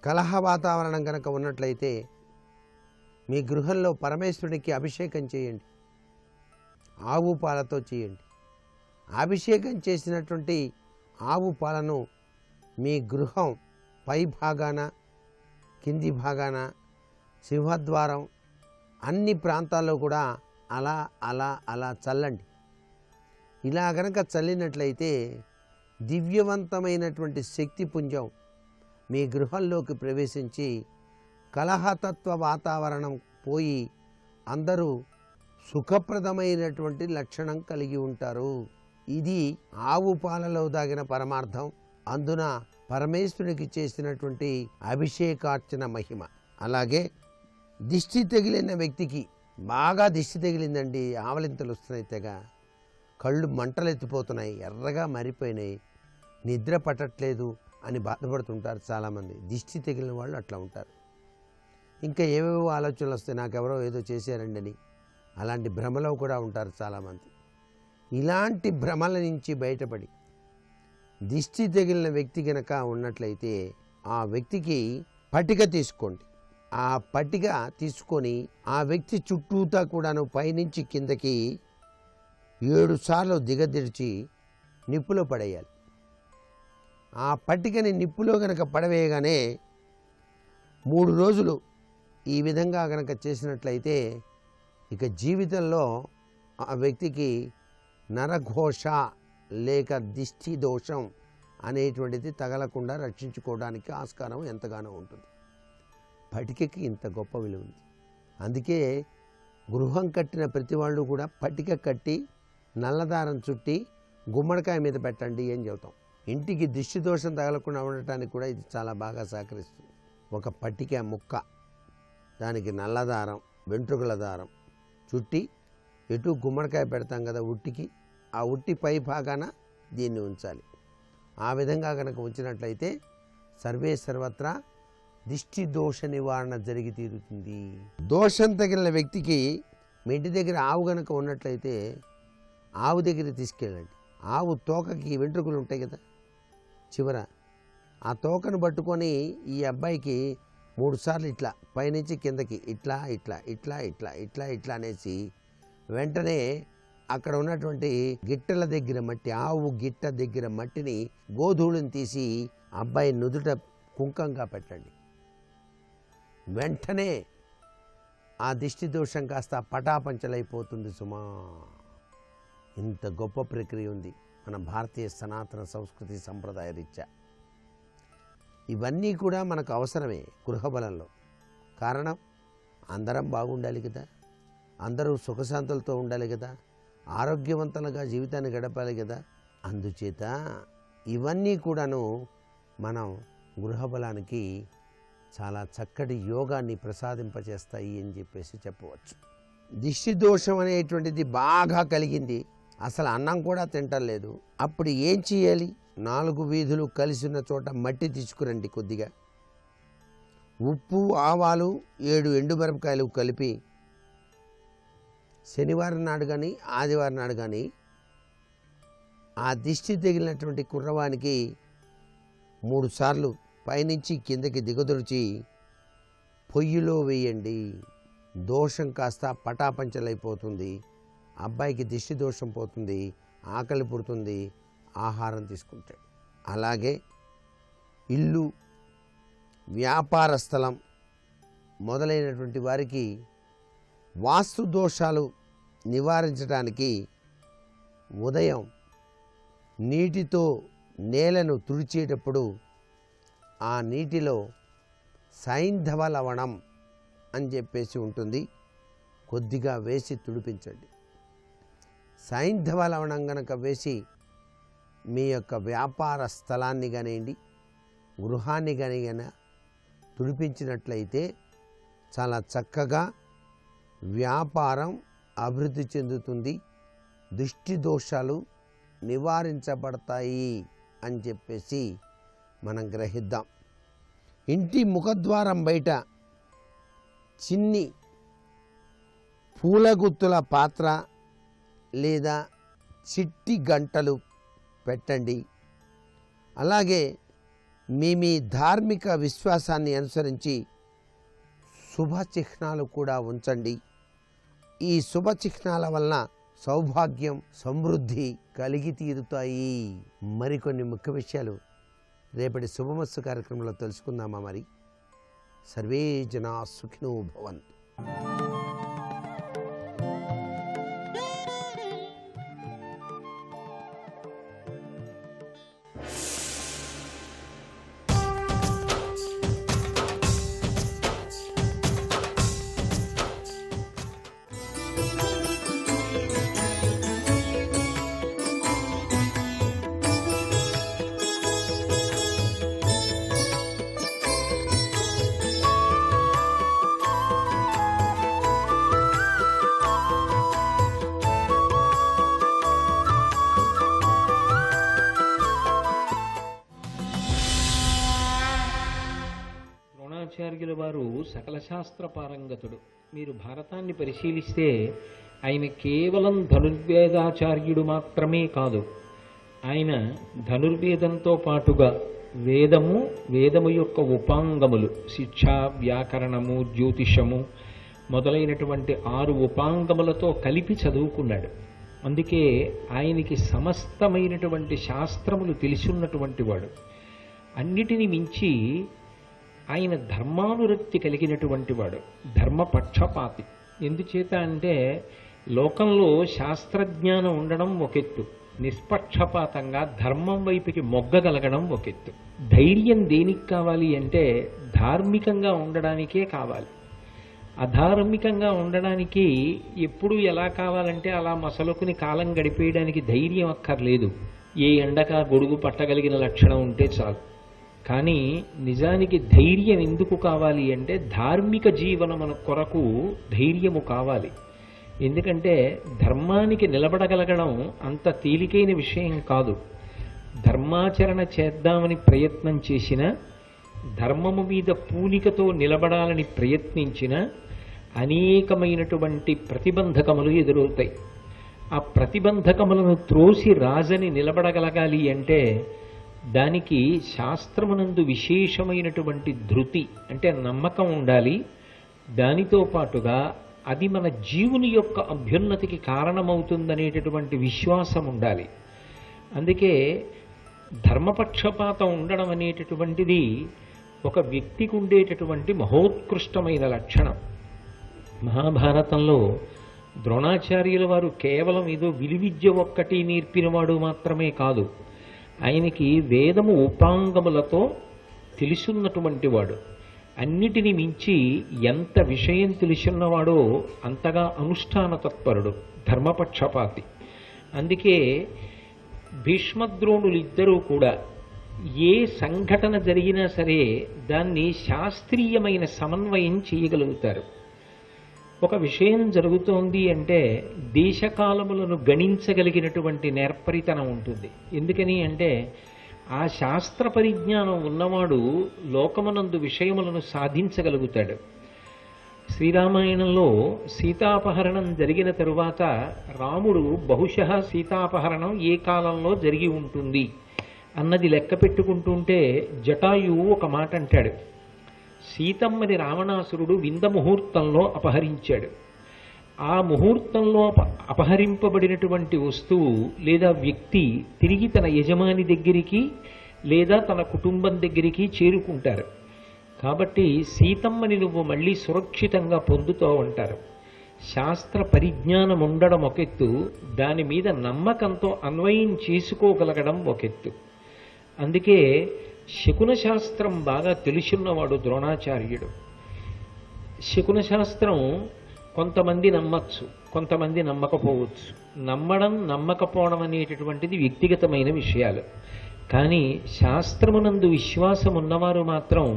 కలహ వాతావరణం కనుక ఉన్నట్లయితే మీ గృహంలో పరమేశ్వరుడికి అభిషేకం చేయండి. ఆవు పాలతో చేయండి. అభిషేకం చేసినటువంటి ఆవు పాలను మీ గృహం పై భాగాన, కింది భాగాన, సింహద్వారం అన్ని ప్రాంతాల్లో కూడా అలా అలా అలా చల్లండి. ఇలా కనుక చల్లినట్లయితే దివ్యవంతమైనటువంటి శక్తి పుంజం మీ గృహంలోకి ప్రవేశించి కలహతత్వ వాతావరణం పోయి అందరూ సుఖప్రదమైనటువంటి లక్షణం కలిగి ఉంటారు. ఇది ఆవు పాలలో దాగిన పరమార్థం. అందున పరమేశ్వరునికి చేసినటువంటి అభిషేకార్చన మహిమ. అలాగే దిష్టి తగిలిన వ్యక్తికి, బాగా దిష్టి తగిలిందండి, ఆవలింతలు వస్తున్నాయి, తెగ కళ్ళు మంటలు ఎత్తిపోతున్నాయి, ఎర్రగా మారిపోయినాయి, నిద్ర పట్టట్లేదు అని బాధపడుతుంటారు చాలామంది. దిష్టి తగిలిన వాళ్ళు అట్లా ఉంటారు. ఇంకా ఏవేవో ఆలోచనలు వస్తాయి, నాకెవరో ఏదో చేశారండి అని. అలాంటి భ్రమలో కూడా ఉంటారు చాలామంది. ఇలాంటి భ్రమల నుంచి బయటపడి దిష్టి తగిలిన వ్యక్తి కనుక ఉన్నట్లయితే ఆ వ్యక్తికి పట్టిక తీసుకోండి. ఆ పట్టిక తీసుకొని ఆ వ్యక్తి చుట్టూతా కూడాను పైనుంచి కిందకి 7 సార్లు దిగదిర్చి నిప్పులో పడేయాలి. ఆ పట్టికని నిప్పులో కనుక పడవేయగానే 3 రోజులు ఈ విధంగా కనుక చేసినట్లయితే ఇక జీవితంలో ఆ వ్యక్తికి నరఘోష లేక దిష్టి దోషం అనేటువంటిది తగలకుండా రక్షించుకోవడానికి ఆస్కారం ఎంతగానో ఉంటుంది. పటికకి ఇంత గొప్ప విలువ ఉంది. అందుకే గృహం కట్టిన ప్రతి వాళ్ళు కూడా పటిక కట్టి నల్లదారం చుట్టి గుమ్మడికాయ మీద పెట్టండి అని చెబుతాం. ఇంటికి దిష్టి దోషం తగలకుండా ఉండటానికి కూడా ఇది చాలా బాగా సహకరిస్తుంది. ఒక పటిక ముక్క, దానికి నల్లదారం, వెంట్రుకల దారం చుట్టి ఎటు గుమ్మడికాయ పెడతాం కదా ఉట్టికి, ఆ ఉట్టి పై భాగాన దీన్ని ఉంచాలి. ఆ విధంగా కనుక ఉంచినట్లయితే సర్వే సర్వత్రా దిష్టి దోష నివారణ జరిగి తీరుతుంది. దోషం తగిలిన వ్యక్తికి మీ ఇంటి దగ్గర ఆవు కనుక ఉన్నట్లయితే ఆవు దగ్గర తీసుకెళ్ళండి. ఆవు తోకకి వెంట్రుకలు ఉంటాయి కదా చివర, ఆ తోకను పట్టుకొని ఈ అబ్బాయికి 3 సార్లు ఇట్లా పైనుంచి కిందకి ఇట్లా ఇట్లా ఇట్లా ఇట్లా ఇట్లా ఇట్లా అనేసి వెంటనే అక్కడ ఉన్నటువంటి గిట్టల దగ్గర మట్టి, ఆవు గిట్ట దగ్గర మట్టిని గోధూళిని తీసి అబ్బాయి నుదుట కుంకంగా పెట్టండి. వెంటనే ఆ దిష్టి దోషం కాస్త పటాపంచలైపోతుంది సుమా. ఇంత గొప్ప ప్రక్రియ ఉంది. మన భారతీయ సనాతన సంస్కృతి సంప్రదాయ రీత్యా. ఇవన్నీ కూడా మనకు అవసరమే గృహబలంలో. కారణం, అందరం బాగుండాలి కదా, అందరూ సుఖశాంతులతో ఉండాలి కదా, ఆరోగ్యవంతంగా జీవితాన్ని గడపాలి కదా. అందుచేత ఇవన్నీ కూడాను మనం గృహబలానికి చాలా చక్కటి యోగాన్ని ప్రసాదింపచేస్తాయి అని చెప్పేసి చెప్పవచ్చు. దిష్టి దోషం అనేటువంటిది బాగా కలిగింది, అసలు అన్నం కూడా తింటలేదు. అప్పుడు ఏం చేయాలి? 4 వీధులు కలిసిన చోట మట్టి తీసుకురండి, కొద్దిగా ఉప్పు, ఆవాలు, 7 ఎండుమిరపకాయలు కలిపి శనివారం నాడు కానీ ఆదివారం నాడు కానీ ఆ దిష్టి తగిలినటువంటి కుర్రవానికి 3 సార్లు పైనుంచి కిందకి దిగదొరిచి పొయ్యిలో వేయండి. దోషం కాస్త పటాపంచలైపోతుంది, అబ్బాయికి దిష్టి దోషం పోతుంది, ఆకలి పుడుతుంది, ఆహారం తీసుకుంటాడు. అలాగే ఇల్లు, వ్యాపార స్థలం మొదలైనటువంటి వారికి వాస్తు దోషాలు నివారించడానికి ఉదయం నీటితో నేలను తుడిచేటప్పుడు ఆ నీటిలో సైంధవ లవణం అని చెప్పేసి ఉంటుంది, కొద్దిగా వేసి తుడిపించండి. సైంధవ లవణం కనుక వేసి మీ యొక్క వ్యాపార స్థలాన్ని కానివ్వండి, గృహాన్ని కానీ తుడిపించినట్లయితే చాలా చక్కగా వ్యాపారం అభివృద్ధి చెందుతుంది, దృష్టి దోషాలు నివారించబడతాయి అని చెప్పేసి మనం గ్రహిద్దాం. ఇంటి ముఖద్వారం బయట చిన్ని పూలగుత్తుల పాత్ర లేదా చిట్టి గంటలు పెట్టండి. అలాగే మీ ధార్మిక విశ్వాసాన్ని అనుసరించి శుభ చిహ్నాలు కూడా ఉంచండి. ఈ శుభ చిహ్నాల వలన సౌభాగ్యం, సమృద్ధి కలిగి తీరుతాయి. మరికొన్ని ముఖ్య విషయాలు రేపటి శుభమస్తు కార్యక్రమంలో తెలుసుకుందామా? మరి సర్వే జనా సుఖినో భవంతు. ద్రోణాచార్యుల వారు సకల శాస్త్ర పారంగతుడు. మీరు భారతాన్ని పరిశీలిస్తే ఆయన కేవలం ధనుర్వేదాచార్యుడు మాత్రమే కాదు, ఆయన ధనుర్వేదంతో పాటుగా వేదము యొక్క ఉపాంగములు శిక్ష, వ్యాకరణము, జ్యోతిషము మొదలైనటువంటి 6 ఉపాంగములతో కలిపి చదువుకున్నాడు. అందుకే ఆయనకి సమస్తమైనటువంటి శాస్త్రములు తెలిసిన్నటువంటి వాడు. అన్నిటిని మించి ఆయన ధర్మానురక్తి కలిగినటువంటి వాడు, ధర్మపక్షపాతి. ఎందుచేత అంటే లోకంలో శాస్త్రజ్ఞానం ఉండడం ఒక ఎత్తు, నిష్పక్షపాతంగా ధర్మం వైపుకి మొగ్గగలగడం ఒక ఎత్తు. ధైర్యం దేనికి కావాలి అంటే ధార్మికంగా ఉండడానికే కావాలి. అధార్మికంగా ఉండడానికి ఎప్పుడు ఎలా కావాలంటే అలా మసలుకుని కాలం గడిపేయడానికి ధైర్యం అక్కర్లేదు. ఏ ఎండక గొడుగు పట్టగలిగిన లక్షణం ఉంటే చాలు. కానీ నిజానికి ధైర్యం ఎందుకు కావాలి అంటే ధార్మిక జీవనమున కొరకు ధైర్యము కావాలి. ఎందుకంటే ధర్మానికి నిలబడగలగడం అంత తేలికైన విషయం కాదు. ధర్మాచరణ చేద్దామని ప్రయత్నం చేసిన, ధర్మము మీద పూనికతో నిలబడాలని ప్రయత్నించిన అనేకమైనటువంటి ప్రతిబంధకములు ఎదురవుతాయి. ఆ ప్రతిబంధకములను త్రోసి రాజని నిలబడగలగాలి అంటే దానికి శాస్త్రమునందు విశేషమైనటువంటి ధృతి అంటే నమ్మకం ఉండాలి. దానితో పాటుగా అది మన జీవుని యొక్క అభ్యున్నతికి కారణమవుతుందనేటటువంటి విశ్వాసం ఉండాలి. అందుకే ధర్మపక్షపాతం ఉండడం అనేటటువంటిది ఒక వ్యక్తికి ఉండేటటువంటి మహోత్కృష్టమైన లక్షణం. మహాభారతంలో ద్రోణాచార్యుల వారు కేవలం ఏదో విలువిద్య ఒక్కటి నేర్పినవాడు మాత్రమే కాదు, ఆయనకి వేదము ఉపాంగములతో తెలుసున్నటువంటి వాడు. అన్నిటిని మించి ఎంత విషయం తెలుసున్నవాడో అంతగా అనుష్ఠాన తత్పరుడు, ధర్మపక్షపాతి. అందుకే భీష్మద్రోణులిద్దరూ కూడా ఏ సంఘటన జరిగినా సరే దాన్ని శాస్త్రీయమైన సమన్వయం చేయగలుగుతారు. ఒక విషయం జరుగుతోంది అంటే దేశకాలములను గణించగలిగినటువంటి నేర్పరితనం ఉంటుంది. ఎందుకని అంటే ఆ శాస్త్ర పరిజ్ఞానం ఉన్నవాడు లోకమునందు విషయములను సాధించగలుగుతాడు. శ్రీరామాయణంలో సీతాపహరణం జరిగిన తరువాత రాముడు బహుశः సీతాపహరణం ఏ కాలంలో జరిగి ఉంటుంది అన్నది లెక్క పెట్టుకుంటుంటే జటాయువు ఒక మాట అంటాడు. సీతమ్మని రావణాసురుడు వింద ముహూర్తంలో అపహరించాడు. ఆ ముహూర్తంలో అపహరింపబడినటువంటి వస్తువు లేదా వ్యక్తి తిరిగి తన యజమాని దగ్గరికి లేదా తన కుటుంబం దగ్గరికి చేరుకుంటారు. కాబట్టి సీతమ్మని నువ్వు మళ్ళీ సురక్షితంగా పొందుతూ ఉంటారు. శాస్త్ర పరిజ్ఞానం ఉండడం ఒక ఎత్తు, దాని మీద నమ్మకంతో అన్వయం చేసుకోగలగడం ఒక ఎత్తు. అందుకే శకున శాస్త్రం బాగా తెలుసున్నవాడు ద్రోణాచార్యుడు. శకున శాస్త్రం కొంతమంది నమ్మచ్చు, కొంతమంది నమ్మకపోవచ్చు. నమ్మడం నమ్మకపోవడం అనేటటువంటిది వ్యక్తిగతమైన విషయాలు. కానీ శాస్త్రమునందు విశ్వాసం ఉన్నవారు మాత్రం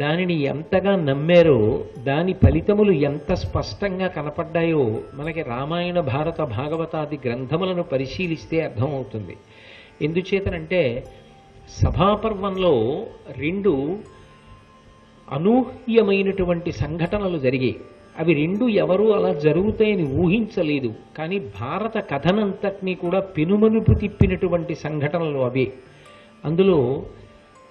దానిని ఎంతగా నమ్మారో దాని ఫలితములు ఎంత స్పష్టంగా కనపడ్డాయో మనకి రామాయణ భారత భాగవతాది గ్రంథములను పరిశీలిస్తే అర్థమవుతుంది. ఎందుచేతనంటే సభాపర్వంలో 2 అనూహ్యమైనటువంటి సంఘటనలు జరిగాయి. అవి 2 ఎవరూ అలా జరుగుతాయని ఊహించలేదు. కానీ భారత కథనంతటినీ కూడా పెనుమనుపు తిప్పినటువంటి సంఘటనలు అవే. అందులో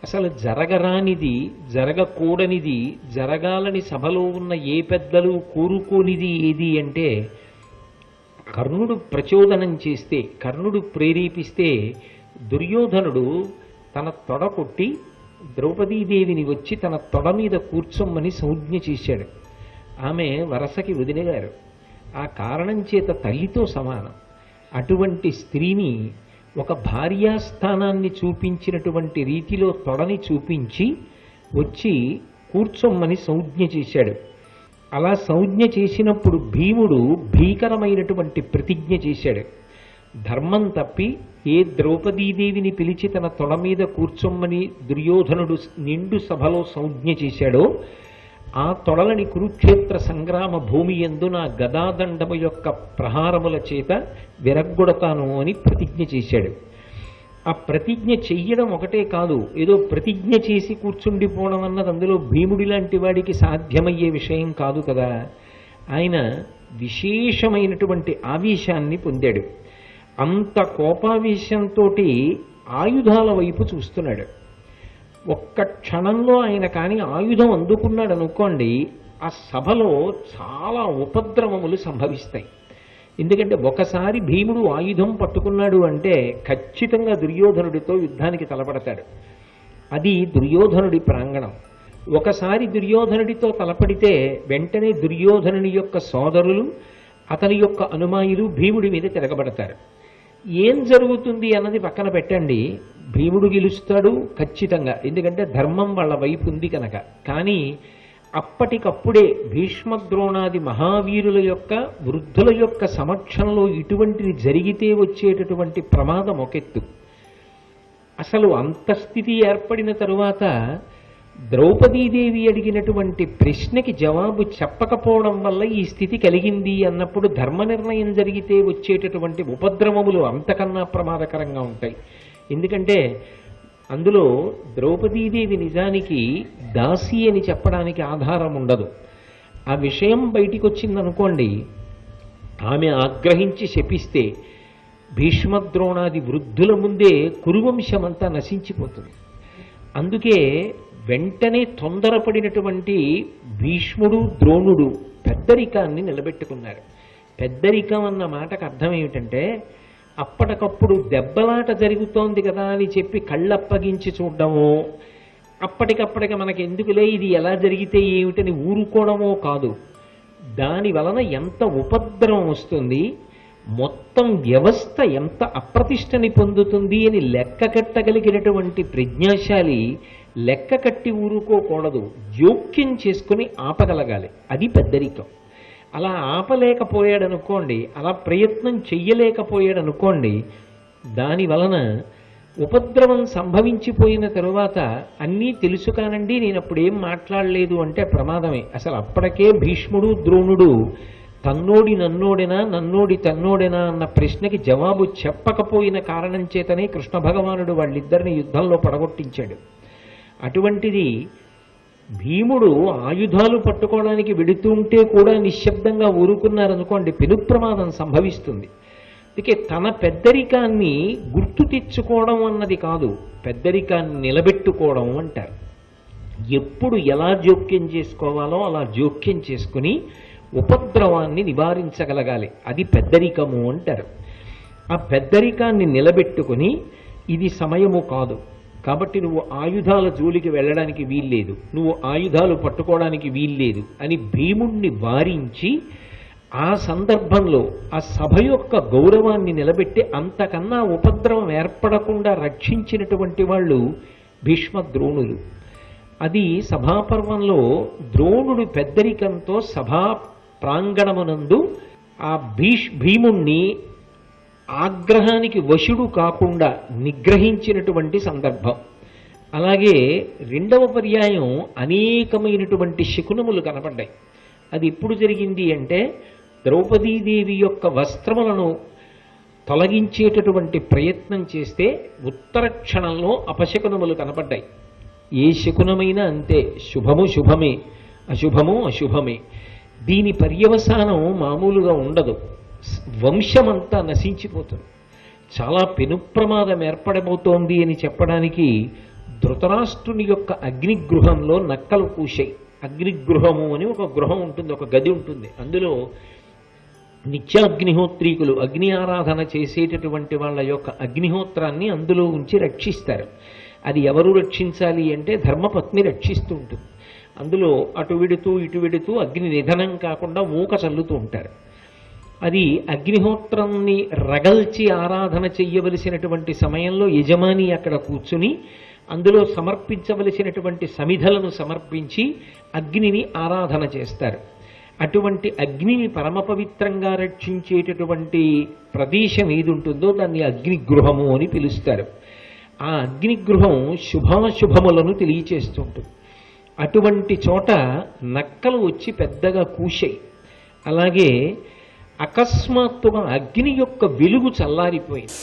అసలు జరగరానిది, జరగకూడనిది, జరగాలని సభలో ఉన్న ఏ పెద్దలు కోరుకోనిది ఏది అంటే కర్ణుడు ప్రచోదనం చేస్తే, కర్ణుడు ప్రేరేపిస్తే దుర్యోధనుడు తన తొడ కొట్టి ద్రౌపదీదేవిని వచ్చి తన తొడ మీద కూర్చోమ్మని సంజ్ఞ చేశాడు. ఆమె వరసకి వదినగారు. ఆ కారణం చేత తల్లితో సమానం. అటువంటి స్త్రీని ఒక భార్యాస్థానాన్ని చూపించినటువంటి రీతిలో తొడని చూపించి వచ్చి కూర్చోమ్మని సంజ్ఞ చేశాడు. అలా సంజ్ఞ చేసినప్పుడు భీముడు భీకరమైనటువంటి ప్రతిజ్ఞ చేశాడు. ధర్మం తప్పి ఏ ద్రౌపదీదేవిని పిలిచి తన తొడ మీద కూర్చోమ్మని దుర్యోధనుడు నిండు సభలో సంజ్ఞ చేశాడో ఆ తొడలని కురుక్షేత్ర సంగ్రామ భూమి యందు నా గదాదండము యొక్క ప్రహారముల చేత విరగ్గొడతాను అని ప్రతిజ్ఞ చేశాడు. ఆ ప్రతిజ్ఞ చెయ్యడం ఒకటే కాదు, ఏదో ప్రతిజ్ఞ చేసి కూర్చుండిపోవడం అన్నది అందులో భీముడి లాంటి వాడికి సాధ్యమయ్యే విషయం కాదు కదా. ఆయన విశేషమైనటువంటి ఆవేశాన్ని పొందాడు. అంత కోపావేశంతో ఆయుధాల వైపు చూస్తున్నాడు. ఒక్క క్షణంలో ఆయన కానీ ఆయుధం అందుకున్నాడు అనుకోండి, ఆ సభలో చాలా ఉపద్రవములు సంభవిస్తాయి. ఎందుకంటే ఒకసారి భీముడు ఆయుధం పట్టుకున్నాడు అంటే ఖచ్చితంగా దుర్యోధనుడితో యుద్ధానికి తలపడతాడు. అది దుర్యోధనుడి ప్రాంగణం. ఒకసారి దుర్యోధనుడితో తలపడితే వెంటనే దుర్యోధనుని యొక్క సోదరులు, అతని యొక్క అనుమాయులు భీముడి మీద తిరగబడతారు. ఏం జరుగుతుంది అన్నది పక్కన పెట్టండి, భీముడు గెలుస్తాడు ఖచ్చితంగా, ఎందుకంటే ధర్మం వాళ్ళ వైపు ఉంది కనుక. కానీ అప్పటికప్పుడే భీష్మద్రోణాది మహావీరుల యొక్క వృద్ధుల యొక్క సమక్షంలో ఇటువంటిది జరిగితే వచ్చేటటువంటి ప్రమాదం ఒకెత్తు. అసలు అంత స్థితి ఏర్పడిన తరువాత ద్రౌపదీదేవి అడిగినటువంటి ప్రశ్నకి జవాబు చెప్పకపోవడం వల్ల ఈ స్థితి కలిగింది అన్నప్పుడు ధర్మ నిర్ణయం జరిగితే వచ్చేటటువంటి ఉపద్రవములు అంతకన్నా ప్రమాదకరంగా ఉంటాయి. ఎందుకంటే అందులో ద్రౌపదీదేవి నిజానికి దాసి అని చెప్పడానికి ఆధారం ఉండదు. ఆ విషయం బయటికి వచ్చిందనుకోండి, ఆమె ఆగ్రహించి శపిస్తే భీష్మద్రోణాది వృద్ధుల ముందే కురువంశమంతా నశించిపోతుంది. అందుకే వెంటనే తొందరపడినటువంటి భీష్ముడు ద్రోణుడు పెద్దరికాన్ని నిలబెట్టుకున్నారు. పెద్దరికం అన్న మాటకు అర్థం ఏమిటంటే అప్పటికప్పుడు దెబ్బలాట జరుగుతోంది కదా అని చెప్పి కళ్ళప్పగించి చూడడమో, అప్పటికప్పటికి మనకి ఎందుకులే ఇది ఎలా జరిగితే ఏమిటని ఊరుకోవడమో కాదు. దాని వలన ఎంత ఉపద్రవం వస్తుంది, మొత్తం వ్యవస్థ ఎంత అప్రతిష్టని పొందుతుంది అని లెక్క కట్టగలిగినటువంటి ప్రజ్ఞాశాలి లెక్క కట్టి ఊరుకోకూడదు, జోక్యం చేసుకుని ఆపగలగాలి. అది పెద్దరికం. అలా ఆపలేకపోయాడనుకోండి, అలా ప్రయత్నం చెయ్యలేకపోయాడనుకోండి, దాని వలన ఉపద్రవం సంభవించిపోయిన తరువాత అన్నీ తెలుసు కానండి నేను అప్పుడేం మాట్లాడలేదు అంటే ప్రమాదమే. అసలు అప్పటికే భీష్ముడు ద్రోణుడు తన్నోడి నన్నోడెనా నన్నోడి తన్నోడెనా అన్న ప్రశ్నకి జవాబు చెప్పకపోయిన కారణం చేతనే కృష్ణ భగవానుడు వాళ్ళిద్దరిని యుద్ధంలో పడగొట్టించాడు. అటువంటిది భీముడు ఆయుధాలు పట్టుకోవడానికి వెడుతుంటే కూడా నిశ్శబ్దంగా ఊరుకున్నారనుకోండి, పెను ప్రమాదం సంభవిస్తుంది. అందుకే తన పెద్దరికాన్ని గుర్తు తెచ్చుకోవడం అన్నది కాదు, పెద్దరికాన్ని నిలబెట్టుకోవడం అంటారు. ఎప్పుడు ఎలా జోక్యం చేసుకోవాలో అలా జోక్యం చేసుకుని ఉపద్రవాన్ని నివారించగలగాలి. అది పెద్దరికము అంటారు. ఆ పెద్దరికాన్ని నిలబెట్టుకుని ఇది సమయము కాదు కాబట్టి నువ్వు ఆయుధాల జోలికి వెళ్ళడానికి వీల్లేదు, నువ్వు ఆయుధాలు పట్టుకోవడానికి వీల్లేదు అని భీముణ్ణి వారించి ఆ సందర్భంలో ఆ సభ యొక్క గౌరవాన్ని నిలబెట్టి అంతకన్నా ఉపద్రవం ఏర్పడకుండా రక్షించినటువంటి వాళ్ళు భీష్మ ద్రోణులు. అది సభాపర్వంలో ద్రోణుడు పెద్దరికంతో సభా ప్రాంగణమునందు ఆ భీముణ్ణి ఆగ్రహానికి వశుడు కాకుండా నిగ్రహించినటువంటి సందర్భం. అలాగే రెండవ పర్యాయం అనేకమైనటువంటి శకునములు కనపడ్డాయి. అది ఎప్పుడు జరిగింది అంటే ద్రౌపదీదేవి యొక్క వస్త్రములను తొలగించేటటువంటి ప్రయత్నం చేస్తే ఉత్తర క్షణంలో అపశకునములు కనపడ్డాయి. ఏ శకునమైనా అంతే, శుభము శుభమే, అశుభము అశుభమే. దీని పర్యవసానం మామూలుగా ఉండదు, వంశమంతా నశించిపోతుంది. చాలా పెను ప్రమాదం ఏర్పడబోతోంది అని చెప్పడానికి ధృతరాష్ట్రుని యొక్క అగ్నిగృహంలో నక్కలు కూశాయి. అగ్నిగృహము అని ఒక గృహం ఉంటుంది, ఒక గది ఉంటుంది. అందులో నిత్యాగ్నిహోత్రీకులు అగ్ని ఆరాధన చేసేటటువంటి వాళ్ళ యొక్క అగ్నిహోత్రాన్ని అందులో ఉంచి రక్షిస్తారు. అది ఎవరు రక్షించాలి అంటే ధర్మపత్ని రక్షిస్తూ ఉంటుంది. అందులో అటు విడుతూ ఇటు విడుతూ అగ్ని నిధనం కాకుండా మూక చల్లుతూ ఉంటారు. అది అగ్నిహోత్రాన్ని రగల్చి ఆరాధన చెయ్యవలసినటువంటి సమయంలో యజమాని అక్కడ కూర్చుని అందులో సమర్పించవలసినటువంటి సమిధలను సమర్పించి అగ్నిని ఆరాధన చేస్తారు. అటువంటి అగ్నిని పరమ పవిత్రంగా రక్షించేటటువంటి ప్రదేశం ఏది ఉంటుందో దాన్ని అగ్నిగృహము అని పిలుస్తారు. ఆ అగ్నిగృహం శుభాశుభములను తెలియచేస్తుంటుంది. అటువంటి చోట నక్కలు వచ్చి పెద్దగా కూశాయి. అలాగే అకస్మాత్తుగా అగ్ని యొక్క వెలుగు చల్లారిపోయింది.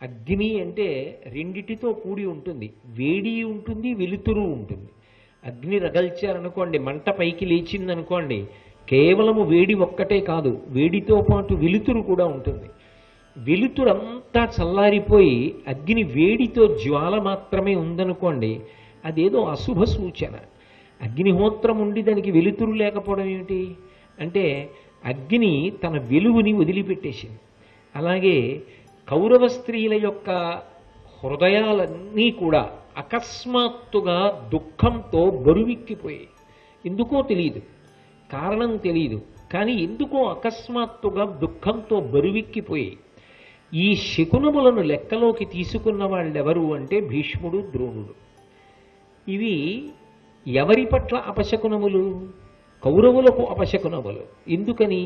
అగ్ని అంటే రెండిటితో కూడి ఉంటుంది, వేడి ఉంటుంది, వెలుతురు ఉంటుంది. అగ్ని రగల్చారనుకోండి, మంట పైకి లేచిందనుకోండి, కేవలము వేడి ఒక్కటే కాదు, వేడితో పాటు వెలుతురు కూడా ఉంటుంది. వెలుతురంతా చల్లారిపోయి అగ్ని వేడితో జ్వాల మాత్రమే ఉందనుకోండి, అదేదో అశుభ సూచన. అగ్నిహోత్రం ఉండి దానికి వెలుతురు లేకపోవడం ఏమిటి అంటే అగ్ని తన వెలుగుని వదిలిపెట్టేసింది. అలాగే కౌరవ స్త్రీల యొక్క హృదయాలన్నీ కూడా అకస్మాత్తుగా దుఃఖంతో బరువెక్కిపోయాయి. ఎందుకో తెలియదు, కారణం తెలియదు, కానీ ఎందుకో అకస్మాత్తుగా దుఃఖంతో బరువెక్కిపోయాయి. ఈ శకునములను లెక్కలోకి తీసుకున్న వాళ్ళెవరు అంటే భీష్ముడు ద్రోణుడు. ఇవి ఎవరి పట్ల అపశకునములు? కౌరవులకు అపశకునములు. ఎందుకని?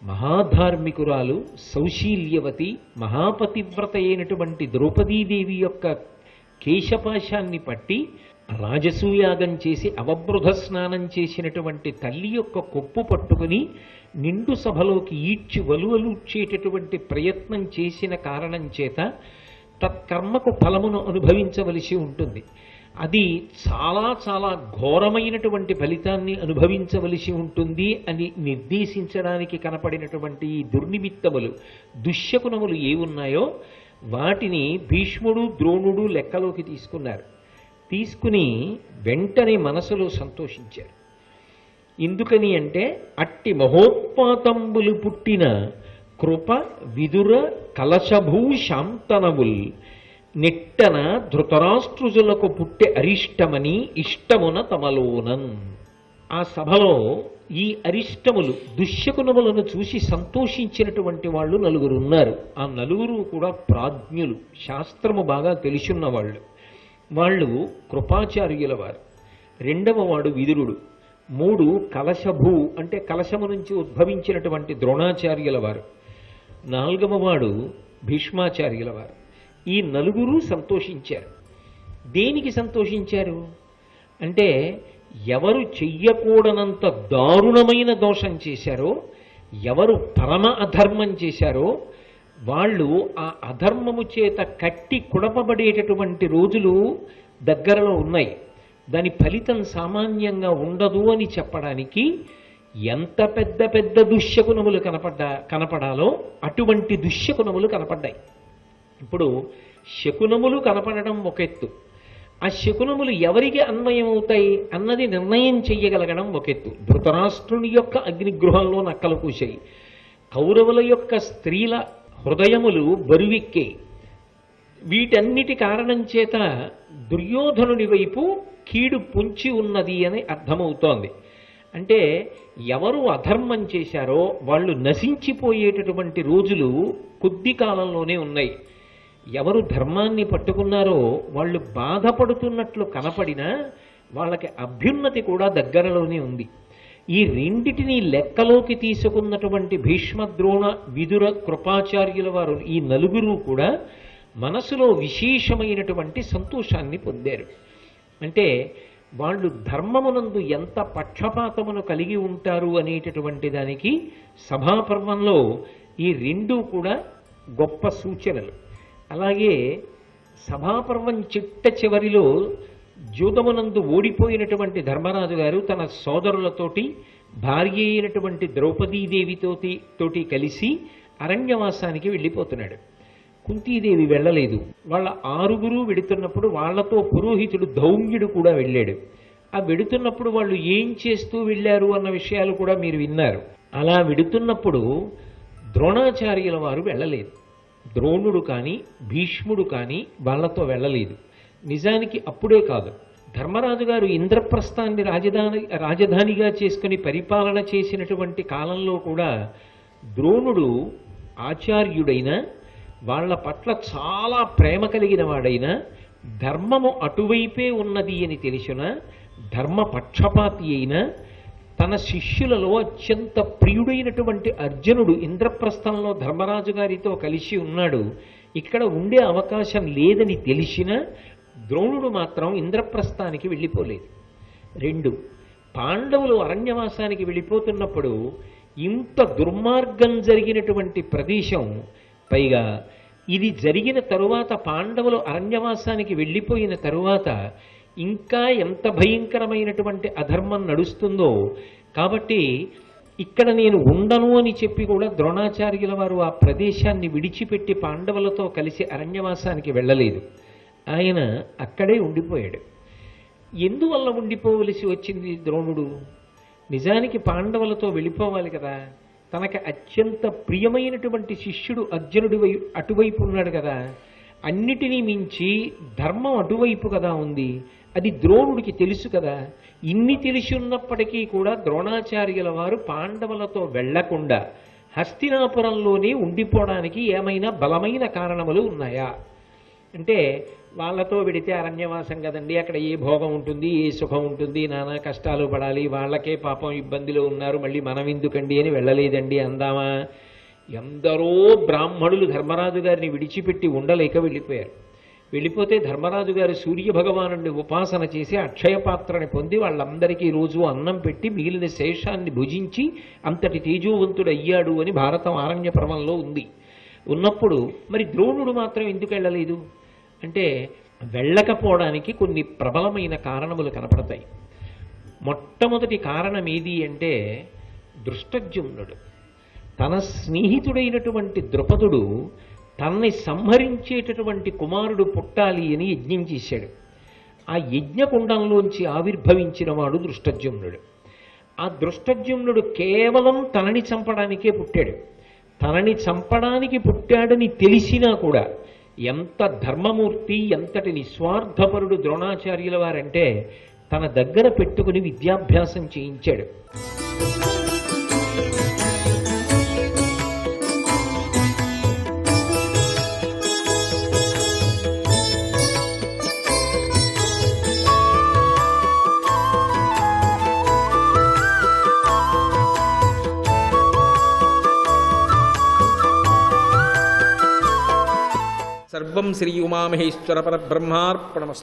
మహాధార్మికురాలు సౌశీల్యవతి మహాపతివ్రత అయినటువంటి ద్రౌపదీదేవి యొక్క కేశపాశాన్ని పట్టి రాజసూయాగం చేసి అవబృధ స్నానం చేసినటువంటి తల్లి యొక్క కొప్పు పట్టుకుని నిండు సభలోకి ఈడ్చి వలువలుడ్చేటటువంటి ప్రయత్నం చేసిన కారణం చేత తత్కర్మకు ఫలమును అనుభవించవలసి ఉంటుంది. అది చాలా చాలా ఘోరమైనటువంటి ఫలితాన్ని అనుభవించవలసి ఉంటుంది అని నిర్దేశించడానికి కనపడినటువంటి ఈ దుర్నిమిత్తములు, దుశ్శకునములు ఏ ఉన్నాయో వాటిని భీష్ముడు ద్రోణుడు లెక్కలోకి తీసుకున్నారు. తీసుకుని వెంటనే మనసులో సంతోషించారు. ఎందుకని అంటే అట్టి మహోత్పాతంబులు పుట్టిన కృప విదుర కలశభూ శాంతనవుల్ నిట్టన ధృతరాష్ట్రుజులకు పుట్టె అరిష్టమని ఇష్టమున తమలోనన్. ఆ సభలో ఈ అరిష్టములు దుశ్శకునములను చూసి సంతోషించినటువంటి వాళ్ళు నలుగురు ఉన్నారు. ఆ నలుగురు కూడా ప్రాజ్ఞులు, శాస్త్రము బాగా తెలుసున్న వాళ్ళు. వాళ్ళు కృపాచార్యుల వారు, రెండవ వాడు విదురుడు, మూడు కలశభూ అంటే కలశము నుంచి ఉద్భవించినటువంటి ద్రోణాచార్యుల వారు, నాలుగవ వాడు భీష్మాచార్యుల వారు. ఈ నలుగురు సంతోషించారు. దేనికి సంతోషించారు అంటే ఎవరు చెయ్యకూడనంత దారుణమైన దోషం చేశారో, ఎవరు పరమ అధర్మం చేశారో వాళ్ళు ఆ అధర్మము చేత కట్టి కుడపబడేటటువంటి రోజులు దగ్గరలో ఉన్నాయి. దాని ఫలితం సామాన్యంగా ఉండదు అని చెప్పడానికి ఎంత పెద్ద పెద్ద దుశ్శకునములు కనపడాలో అటువంటి దుశ్శకునములు కనపడ్డాయి. ఇప్పుడు శకునములు కనపడడం ఒక ఎత్తు, ఆ శకునములు ఎవరికి అన్వయం అవుతాయి అన్నది నిర్ణయం చెయ్యగలగడం ఒక ఎత్తు. ధృతరాష్ట్రుని యొక్క అగ్నిగృహంలో నక్కలు కూశాయి, కౌరవుల యొక్క స్త్రీల హృదయములు బరువెక్కాయి. వీటన్నిటి కారణం చేత దుర్యోధనుని వైపు కీడు పొంచి ఉన్నది అని అర్థమవుతోంది. అంటే ఎవరు అధర్మం చేశారో వాళ్ళు నశించిపోయేటటువంటి రోజులు కొద్ది కాలంలోనే ఉన్నాయి. ఎవరు ధర్మాన్ని పట్టుకున్నారో వాళ్ళు బాధపడుతున్నట్లు కనపడినా వాళ్ళకి అభ్యున్నతి కూడా దగ్గరలోనే ఉంది. ఈ రెండిటిని లెక్కలోకి తీసుకున్నటువంటి భీష్మద్రోణ విదుర కృపాచార్యుల వారు ఈ నలుగురు కూడా మనసులో విశేషమైనటువంటి సంతోషాన్ని పొందారు. అంటే వాళ్ళు ధర్మమునందు ఎంత పక్షపాతమును కలిగి ఉంటారు అనేటటువంటి దానికి సభాపర్వంలో ఈ రెండూ కూడా గొప్ప సూచనలు. అలాగే సభాపర్వం చిట్ట చివరిలో జూదమునందు ఓడిపోయినటువంటి ధర్మరాజు గారు తన సోదరులతోటి భార్య అయినటువంటి ద్రౌపదీదేవితోటి కలిసి అరణ్యవాసానికి వెళ్ళిపోతున్నాడు. కుంతీదేవి వెళ్ళలేదు. వాళ్ళ ఆరుగురు వెడుతున్నప్పుడు వాళ్లతో పురోహితుడు ధౌమ్యుడు కూడా వెళ్ళాడు. ఆ వెడుతున్నప్పుడు వాళ్ళు ఏం చేస్తూ వెళ్ళారు అన్న విషయాలు కూడా మీరు విన్నారు. అలా వెడుతున్నప్పుడు ద్రోణాచార్యుల వారు వెళ్ళలేదు. ద్రోణుడు కానీ భీష్ముడు కానీ వాళ్లతో వెళ్ళలేదు. నిజానికి అప్పుడే కాదు, ధర్మరాజు గారు ఇంద్రప్రస్థాన్ని రాజధానిగా చేసుకుని పరిపాలన చేసినటువంటి కాలంలో కూడా ద్రోణుడు ఆచార్యుడైన, వాళ్ళ పట్ల చాలా ప్రేమ కలిగిన వాడైనా, ధర్మము అటువైపే ఉన్నది అని తెలిసిన ధర్మ పక్షపాతి అయినా, తన శిష్యులలో అత్యంత ప్రియుడైనటువంటి అర్జునుడు ఇంద్రప్రస్థంలో ధర్మరాజు గారితో కలిసి ఉన్నాడు. ఇక్కడ ఉండే అవకాశం లేదని తెలిసిన ద్రోణుడు మాత్రం ఇంద్రప్రస్థానికి వెళ్ళిపోలేదు. రెండు, పాండవులు అరణ్యవాసానికి వెళ్ళిపోతున్నప్పుడు ఇంత దుర్మార్గం జరిగినటువంటి ప్రదేశం, పైగా ఇది జరిగిన తరువాత పాండవులు అరణ్యవాసానికి వెళ్ళిపోయిన తరువాత ఇంకా ఎంత భయంకరమైనటువంటి అధర్మం నడుస్తుందో, కాబట్టి ఇక్కడ నేను ఉండను అని చెప్పి కూడా ద్రోణాచార్యుల వారు ఆ ప్రదేశాన్ని విడిచిపెట్టి పాండవులతో కలిసి అరణ్యవాసానికి వెళ్ళలేదు. ఆయన అక్కడే ఉండిపోయాడు. ఎందువల్ల ఉండిపోవలసి వచ్చింది ద్రోణుడు? నిజానికి పాండవులతో వెళ్ళిపోవాలి కదా. తనకి అత్యంత ప్రియమైనటువంటి శిష్యుడు అర్జునుడి అటువైపు ఉన్నాడు కదా. అన్నిటినీ మించి ధర్మం అటువైపు కదా ఉంది. అది ద్రోణుడికి తెలుసు కదా. ఇన్ని తెలిసి ఉన్నప్పటికీ కూడా ద్రోణాచార్యుల వారు పాండవులతో వెళ్లకుండా హస్తినాపురంలోనే ఉండిపోవడానికి ఏమైనా బలమైన కారణములు ఉన్నాయా అంటే, వాళ్ళతో వెడితే అరణ్యవాసం కదండి, అక్కడ ఏ భోగం ఉంటుంది, ఏ సుఖం ఉంటుంది, నానా కష్టాలు పడాలి, వాళ్ళకే పాపం ఇబ్బందిలో ఉన్నారు, మళ్ళీ మనం ఎందుకండి అని వెళ్ళలేదండి అందామా? ఎందరో బ్రాహ్మణులు ధర్మరాజు గారిని విడిచిపెట్టి ఉండలేక వెళ్ళిపోయారు. వెళ్ళిపోతే ధర్మరాజు గారు సూర్య భగవానుడిని ఉపాసన చేసి అక్షయ పాత్రని పొంది వాళ్ళందరికీ రోజు అన్నం పెట్టి మిగిలిన శేషాన్ని భుజించి అంతటి తేజోవంతుడు అయ్యాడు అని భారతం ఆరణ్య పర్వంలో ఉంది. ఉన్నప్పుడు మరి ద్రోణుడు మాత్రం ఎందుకు వెళ్ళలేదు అంటే, వెళ్ళకపోవడానికి కొన్ని ప్రబలమైన కారణములు కనపడతాయి. మొట్టమొదటి కారణం ఏది అంటే దృష్టజ్యుమ్నుడు. తన స్నేహితుడైనటువంటి ద్రుపదుడు తనని సంహరించేటటువంటి కుమారుడు పుట్టాలి అని యజ్ఞం చేశాడు. ఆ యజ్ఞకుండంలోంచి ఆవిర్భవించిన వాడు దృష్టజ్యుమ్నుడు. ఆ దృష్టజ్యుమ్నుడు కేవలం తనని చంపడానికే పుట్టాడు. తనని చంపడానికి పుట్టాడని తెలిసినా కూడా ఎంత ధర్మమూర్తి, ఎంతటి నిస్వార్థపరుడు ద్రోణాచార్యుల వారంటే తన దగ్గర పెట్టుకుని విద్యాభ్యాసం చేయించాడు. సర్వం శ్రీ ఉమామహేశ్వర పరబ్రహ్మార్పణమస్తు.